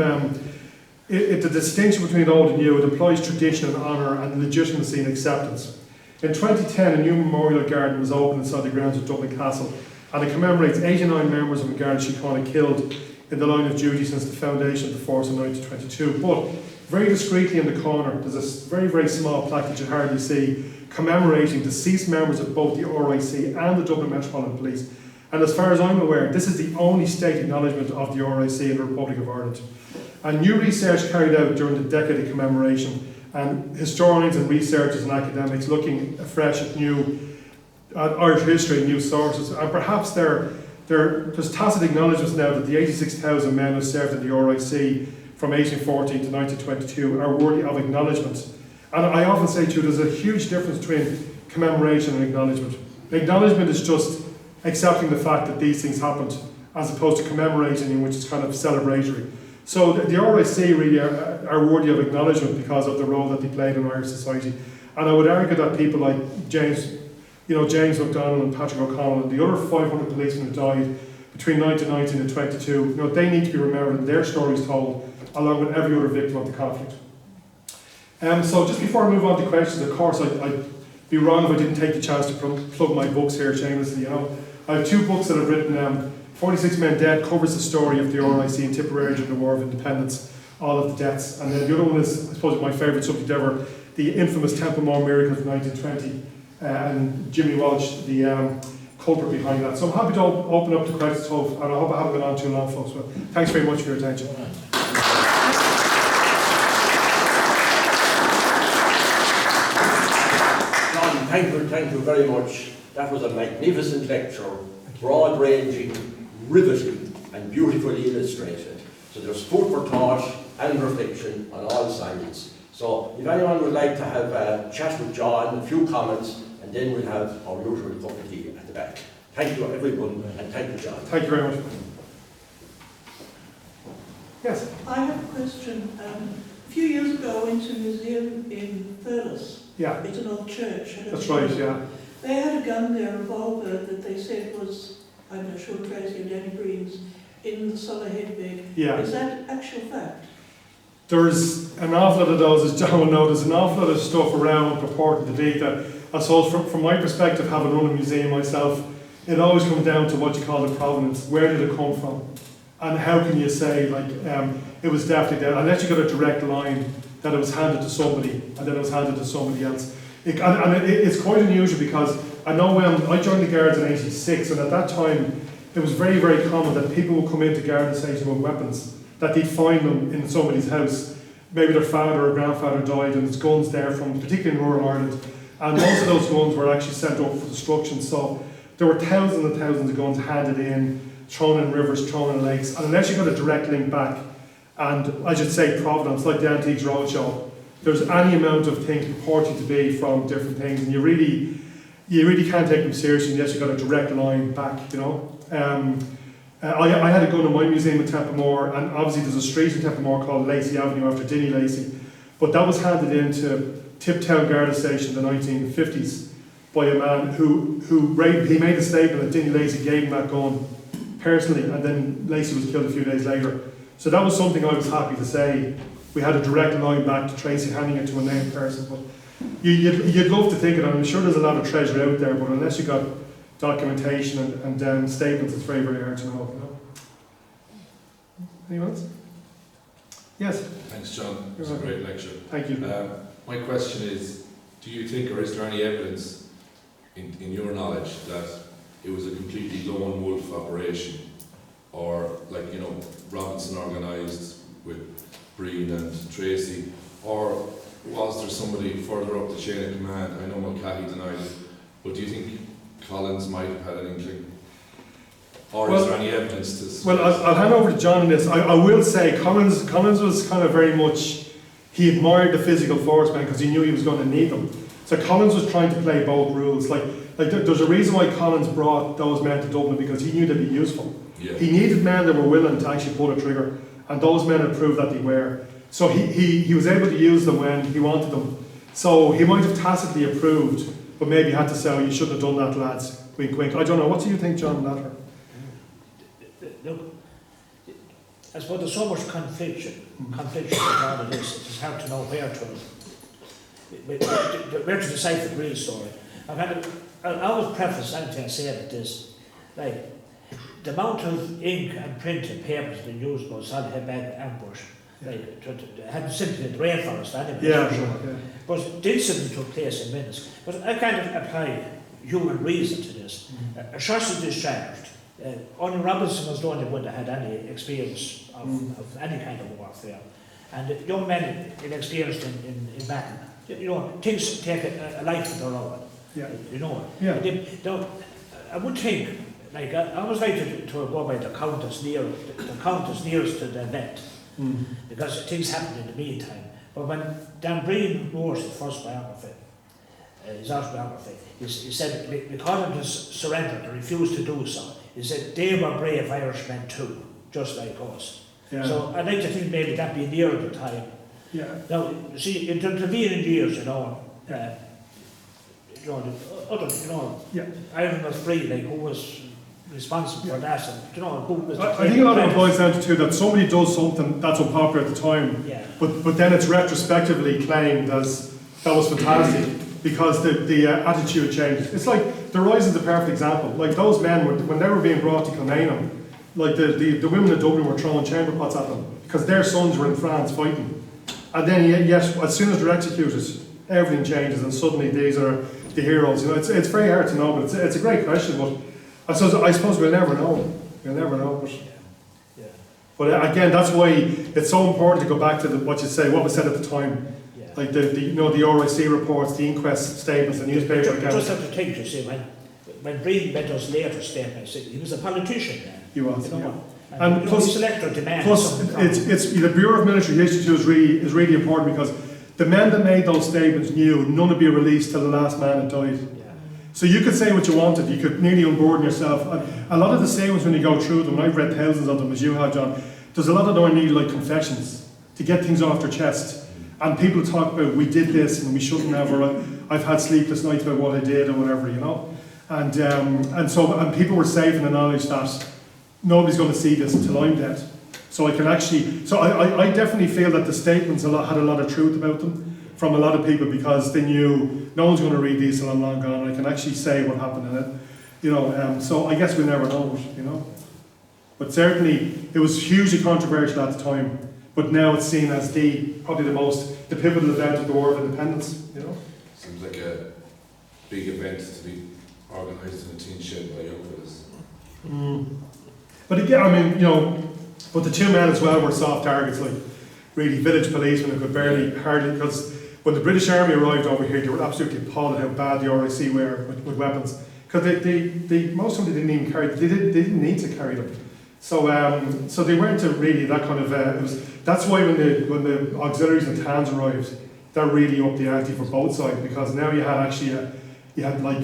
the distinction between old and new, it implies tradition and honour and legitimacy and acceptance. In 2010, a new memorial garden was opened inside the grounds of Dublin Castle, and it commemorates 89 members of the Garda Síochána killed in the line of duty since the foundation of the force in 1922. But very discreetly in the corner, there's a very, very small plaque that you hardly see, commemorating deceased members of both the RIC and the Dublin Metropolitan Police. And as far as I'm aware, this is the only state acknowledgement of the RIC in the Republic of Ireland. And new research carried out during the decade of commemoration, and historians and researchers and academics looking afresh at Irish history and new sources. And perhaps there's tacit acknowledgements now that the 86,000 men who served in the RIC from 1814 to 1922 are worthy of acknowledgement. And I often say too, there's a huge difference between commemoration and acknowledgement. Acknowledgement is just accepting the fact that these things happened, as opposed to commemorating, in which is kind of celebratory. So the RIC really are worthy of acknowledgement because of the role that they played in Irish society. And I would argue that people like James MacDonald and Patrick O'Connell and the other 500 policemen who died between 1919 and 22, they need to be remembered and their stories told, along with every other victim of the conflict. So just before I move on to questions, of course, I'd be wrong if I didn't take the chance to plug my books here shamelessly. I have two books that I've written. 46 Men Dead covers the story of the RIC in Tipperary during the War of Independence, all of the deaths. And then the other one is, I suppose, my favourite subject ever, the infamous Templemore miracle of 1920, and Jimmy Walsh, the culprit behind that. So I'm happy to open up to questions, and I hope I haven't been on too long, folks. But thanks very much for your attention. John, thank you very much. That was a magnificent lecture, broad-ranging, riveting, and beautifully illustrated. So there's food for thought and reflection on all sides. So if anyone would like to have a chat with John, a few comments, and then we'll have our usual cup of tea at the back. Thank you everyone, and thank you, John. Thank you very much. Yes? I have a question. A few years ago I went to a museum in Thurles. Yeah. It's an old church. That's right, yeah. They had a gun there, a revolver, that they said was, I'm not sure, Tracy and Danny Breen's, in the Soloheadbeg. Yeah. Is that actual fact? there's an awful lot of those, as John will know, there's an awful lot of stuff around purporting to be that, I suppose from my perspective, having run a museum myself, it always comes down to what you call the provenance. Where did it come from? And how can you say, like, it was definitely there, unless you got a direct line that it was handed to somebody, and then it was handed to somebody else. It's quite unusual, because I know when I joined the Guards in '86, and at that time, it was very, very common that people would come into Garda station with weapons, that they'd find them in somebody's house. Maybe their father or grandfather died, and there's guns there from, particularly in rural Ireland. And most of those guns were actually sent up for destruction. So there were thousands and thousands of guns handed in, thrown in rivers, thrown in lakes. And unless you got a direct link back, and I should say provenance, like the Antiques Roadshow, there's any amount of things purporting to be from different things, and you really can't take them seriously unless you got a direct line back, you know. I had a gun in my museum in Templemore, and obviously there's a street in Templemore called Lacey Avenue after Dinny Lacey, but that was handed into Tiptown Garda Station in the 1950s by a man who made a statement that Dinny Lacey gave him that gun personally, and then Lacey was killed a few days later. So that was something I was happy to say. We had a direct line back to Tracy handing it to a named person. But you'd love to think it, and I'm sure there's a lot of treasure out there, but unless you got documentation and statements, it's very, very hard to know. You know? Anyone else? Yes. Thanks, John. It was a great lecture. Thank you. My question is, do you think, or is there any evidence in your knowledge that it was a completely lone wolf operation, or, like, you know, Robinson organised with Breen and Tracy, or was there somebody further up the chain of command? I know Mulcahy denied it, but do you think Collins might have had an inkling? Or is there any evidence to... Well, I'll hand over to John on this. I will say Collins was kind of very much, he admired the physical force man because he knew he was going to need them. So Collins was trying to play both rules. Like there's a reason why Collins brought those men to Dublin, because he knew they'd be useful. Yeah. He needed men that were willing to actually pull a trigger, and those men had proved that they were. So he was able to use them when he wanted them. So he might have tacitly approved, but maybe had to say, oh, you shouldn't have done that, lads. Wink, wink. I don't know. What do you think, John, on that? Look, I suppose there's so much confliction around this, it's hard to know where to decipher the real story. I always preface anything I say about this, like, the amount of ink and print and paper has been used by Soloheadbeg ambush, like, had simply in the rainforest anyway. Yeah, sure. Yeah. But the incident took place in minutes. But I kind of apply human reason to this. A shots are discharged. Only Robinson was the only one that had any experience of any kind of warfare. And young men inexperienced in battle, you know, things take a life of their own. Yeah. You know. Yeah. I would think, like, I always like to go by the countess nearest to the event, because things happened in the meantime. But when Dan Breen wrote his first biography, his autobiography, he said, because of his surrender, they refused to do so. He said, they were brave Irishmen too, just like us. Yeah. So I'd like to think maybe that'd be near the time. Yeah. Now, you see, in the intervening years, Ireland was free, like, who was responsible for that, and, who was... I think a lot of it boils down to too, that somebody does something that's unpopular at the time, but then it's retrospectively claimed as, that was fantastic, because the attitude changes. It's like, the Rise is the perfect example. Like, those men, when they were being brought to Kilmainham, like, the women of Dublin were throwing chamber pots at them, because their sons were in France fighting. And then, yes, as soon as they're executed, everything changes, and suddenly these are the heroes. You know, it's very hard to know, but it's a great question. But I suppose we'll never know. We'll never know. But again, that's why it's so important to go back to what was said at the time. Like the RIC reports, the inquest statements, the newspaper accounts. Just have to think, you see, when Breen made those later statements, he was a politician then. He was, And plus, it's the Bureau of Military History too is really important, because the men that made those statements knew none would be released till the last man had died. Yeah. So you could say what you wanted, you could nearly unburden yourself. A lot of the statements, when you go through them, and I've read thousands of them as you have, John, there's a lot of them I need, like confessions, to get things off their chest. And people talk about, we did this and we shouldn't have, or I've had sleepless nights about what I did or whatever, you know. And people were safe in the knowledge that nobody's going to see this until I'm dead. So I can actually, so I definitely feel that the statements had a lot of truth about them from a lot of people, because they knew no one's going to read these till I'm long gone, and I can actually say what happened in it. You know, so I guess we never know it, you know. But certainly it was hugely controversial at the time, but now it's seen as probably the pivotal event of the War of Independence, you know. Seems like a big event to be organised in a teen shed by young fellas. But again, I mean, you know, but the two men as well were soft targets, like really village policemen who could hardly, because when the British Army arrived over here, they were absolutely appalled at how bad the RIC were with weapons. Because most of them didn't even carry, they didn't need to carry them. So they weren't really that kind of, that's why when the auxiliaries and TANs arrived, they're really up the ante for both sides, because now you had like,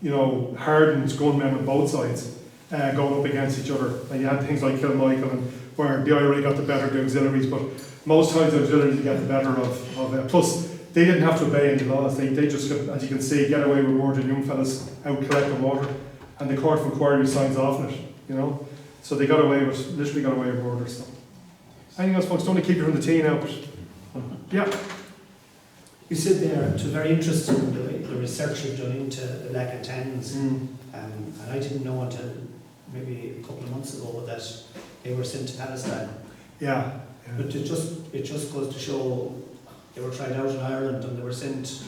you know, hardened gunmen on both sides going up against each other. And you had things like Kilmichael, and where the IRA got the better of the auxiliaries, but most times the auxiliaries get the better of plus they didn't have to obey any laws. They just could, as you can see, get away with murdering young fellas out collecting water, and the court of inquiry signs off on it, you know. So they literally got away with murder. So anything else, folks? Don't want to keep you from the tea now, but yeah. You said there, it was very interesting the research you've done into the Black and Tans, and I didn't know until maybe a couple of months ago that they were sent to Palestine. Yeah. But it just goes to show they were tried out in Ireland and they were sent.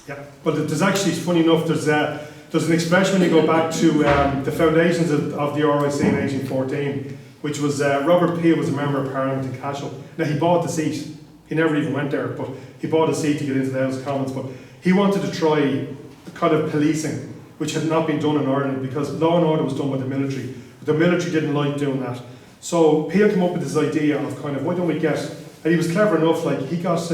Yeah, but there's actually, funny enough, there's an expression when you go back to the foundations of the RIC in 1814, which was Robert Peel was a member of Parliament in Cashel. Now he bought the seat. He never even went there, but he bought a seat to get into the House of Commons. But he wanted to try kind of policing, which had not been done in Ireland, because law and order was done by the military. But the military didn't like doing that. So Peel came up with this idea of kind of, why don't we get, and he was clever enough, like he got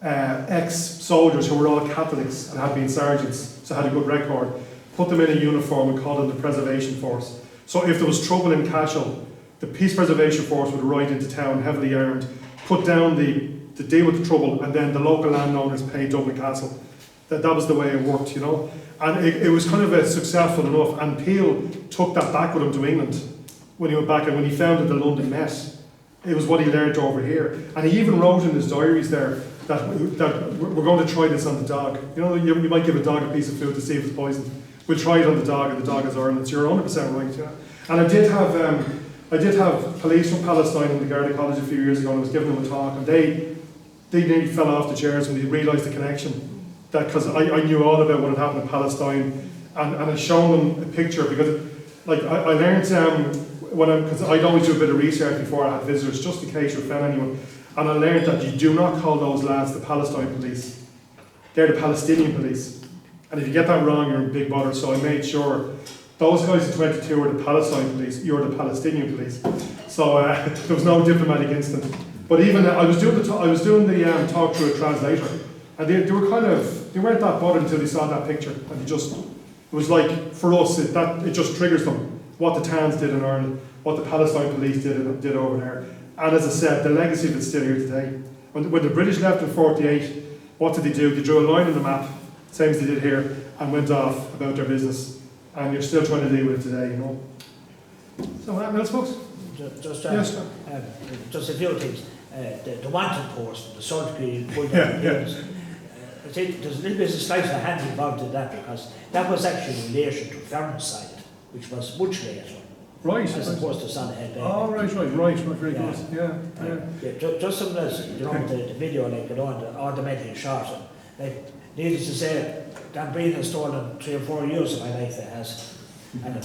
ex-soldiers who were all Catholics and had been sergeants, so had a good record, put them in a uniform and called them the Preservation Force. So if there was trouble in Cashel, the Peace Preservation Force would ride into town heavily armed, put down the deal with the trouble, and then the local landowners paid Dublin Castle. That was the way it worked, you know. And it was kind of successful enough, and Peel took that back with him to England when he went back, and when he founded the London Met, it was what he learned over here. And he even wrote in his diaries there that we're going to try this on the dog. You know, you might give a dog a piece of food to see if it's poisoned. We'll try it on the dog, and the dog is Ireland. So you're 100% right, yeah. And I did have police from Palestine in the Garda College a few years ago, and I was giving them a talk, and they nearly fell off the chairs when they realised the connection. That because I knew all about what had happened in Palestine, and I shown them a picture, because like I learned because I'd always do a bit of research before I had visitors, just in case you found anyone, and I learned that you do not call those lads the Palestine police. They're the Palestinian police, and if you get that wrong, you're in big bother. So I made sure those guys in 22 were the Palestine police, you're the Palestinian police. So there was no diplomatic instant. But even I was doing the talk through a translator, and they weren't that bothered until they saw that picture, and it was like, for us, it just triggers them what the TANs did in Ireland, what the Palestine police did over there. And as I said, the legacy of it's still here today. When the British left in 48, what did they do? They drew a line on the map, same as they did here, and went off about their business. And you're still trying to deal with it today, you know. So what else, folks? Just a few things. The wanted post, the salt green, I think there's a little bit of slice of hand involved in that, because that was actually in relation to Fernside, which was much later. Right. As opposed to Soloheadbeg. Oh, right, very good. Yeah. Just some of this, you know, the video, like, you know, and the ornamental shot. Like, needless to say, Dan Breen has stolen 3 or 4 years of my life, it has. And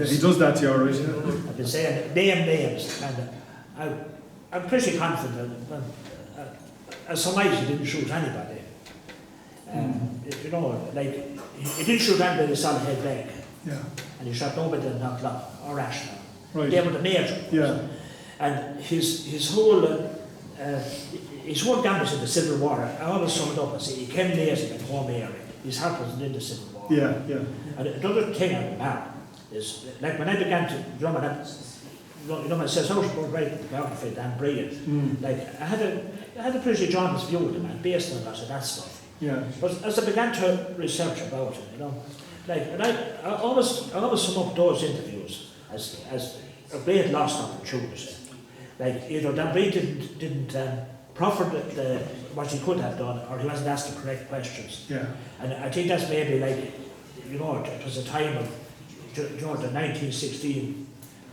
he does that to you, alright. I've been saying names, and I'm pretty confident that as somebody he didn't shoot anybody. You know, like, he didn't shoot anybody with Soloheadbeg. Yeah. And he shot nobody in Knocklock or Ashton. Right. They were the major. Yeah. And his whole gambit in the Civil War, I always sum it up and say he came lazy in home area. His heart wasn't in the Civil War. Yeah. And another thing I remember is, like, when I began to drum it up, you know, when I says, how should I write the biography of Dan Breen? Like, I had a pretty jaundiced view of the man, based on a lot of that stuff. Yeah. But as I began to research about it, you know, like, and I always sum up those interviews as a great lost opportunity. like, either Dan didn't proffer what he could have done, or he wasn't asked the correct questions. Yeah. And I think that's maybe like, you know, it was a time of, you know, the 1916,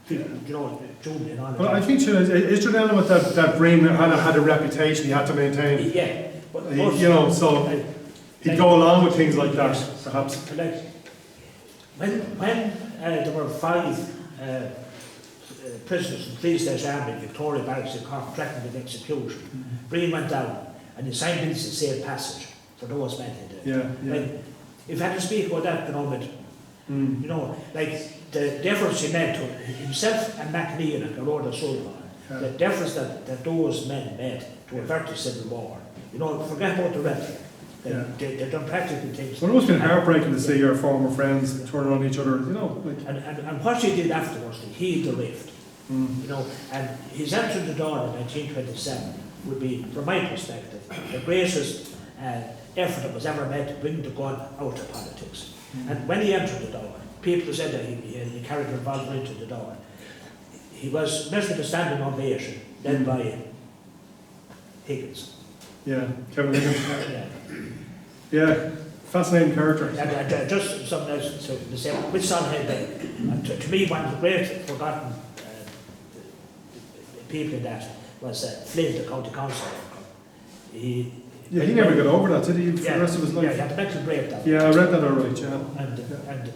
you know, Julian on. Well, I think is there an element that Brain had a reputation he had to maintain? Yeah. But, You know, so he'd go along with things like that, perhaps. Like, when there were 5 prisoners in Three Stage Army in Victoria Barracks in Cork threatened with execution, Breen went down and he signed bills to safe passage for those men. Yeah, yeah. Like, if I had to speak about that, you know, like the difference he made to himself and MacNeil and Garrod Sullivan, the difference that those men made to avert the Civil War. You know, forget about the rhetoric. They've done practical things. Well, it must have been heartbreaking to see your former friends turn on each other, you know. Like. And what he did afterwards, he healed the rift. You know, and his entry to the Dáil in 1927 would be, from my perspective, the greatest effort that was ever made to bring the gun out of politics. And when he entered the Dáil, people said that he carried revolver into the Dáil. He was met with a standing ovation, led by Higgins. Yeah, Kevin Higgins. Yeah. Yeah, fascinating character. And just something else to say, with Soloheadbeg, to me, one of the great forgotten people in that was Flynn, the county councillor. He never got over that, did he, for the rest of his life? Yeah, he had a mental breakdown. Yeah, I read that alright, yeah. And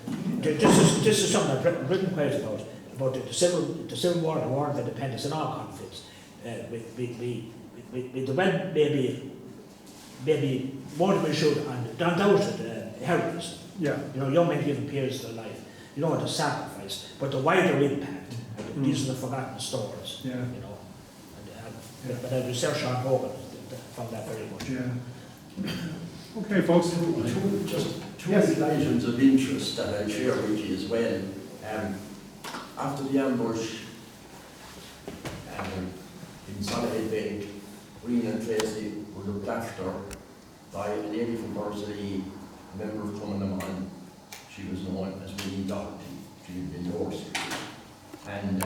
this is something I've written quite about the Civil War, the War of Independence, and all conflicts. We went maybe more than we should, and down to the heroism. Yeah. You know, young men giving periods of their life. You know, the sacrifice, but the wider impact. These are the forgotten stories. Yeah. You know, but I researched on Hogan found that very much. Yeah. Okay, folks. Two items of interest that I'll share with you as well. After the ambush in Soloheadbeg, Green and Tracy were looked after by a lady from Bursley, a member of Cumbernaman. She was known as Winnie Doherty. She had been divorced. And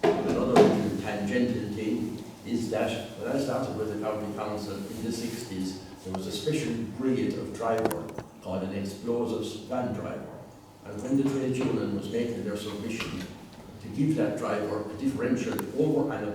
another tangential thing is that when I started with the county council in the 60s, there was a special breed of driver called an explosives van driver. And when the trade union was making their submission to give that driver a differential over and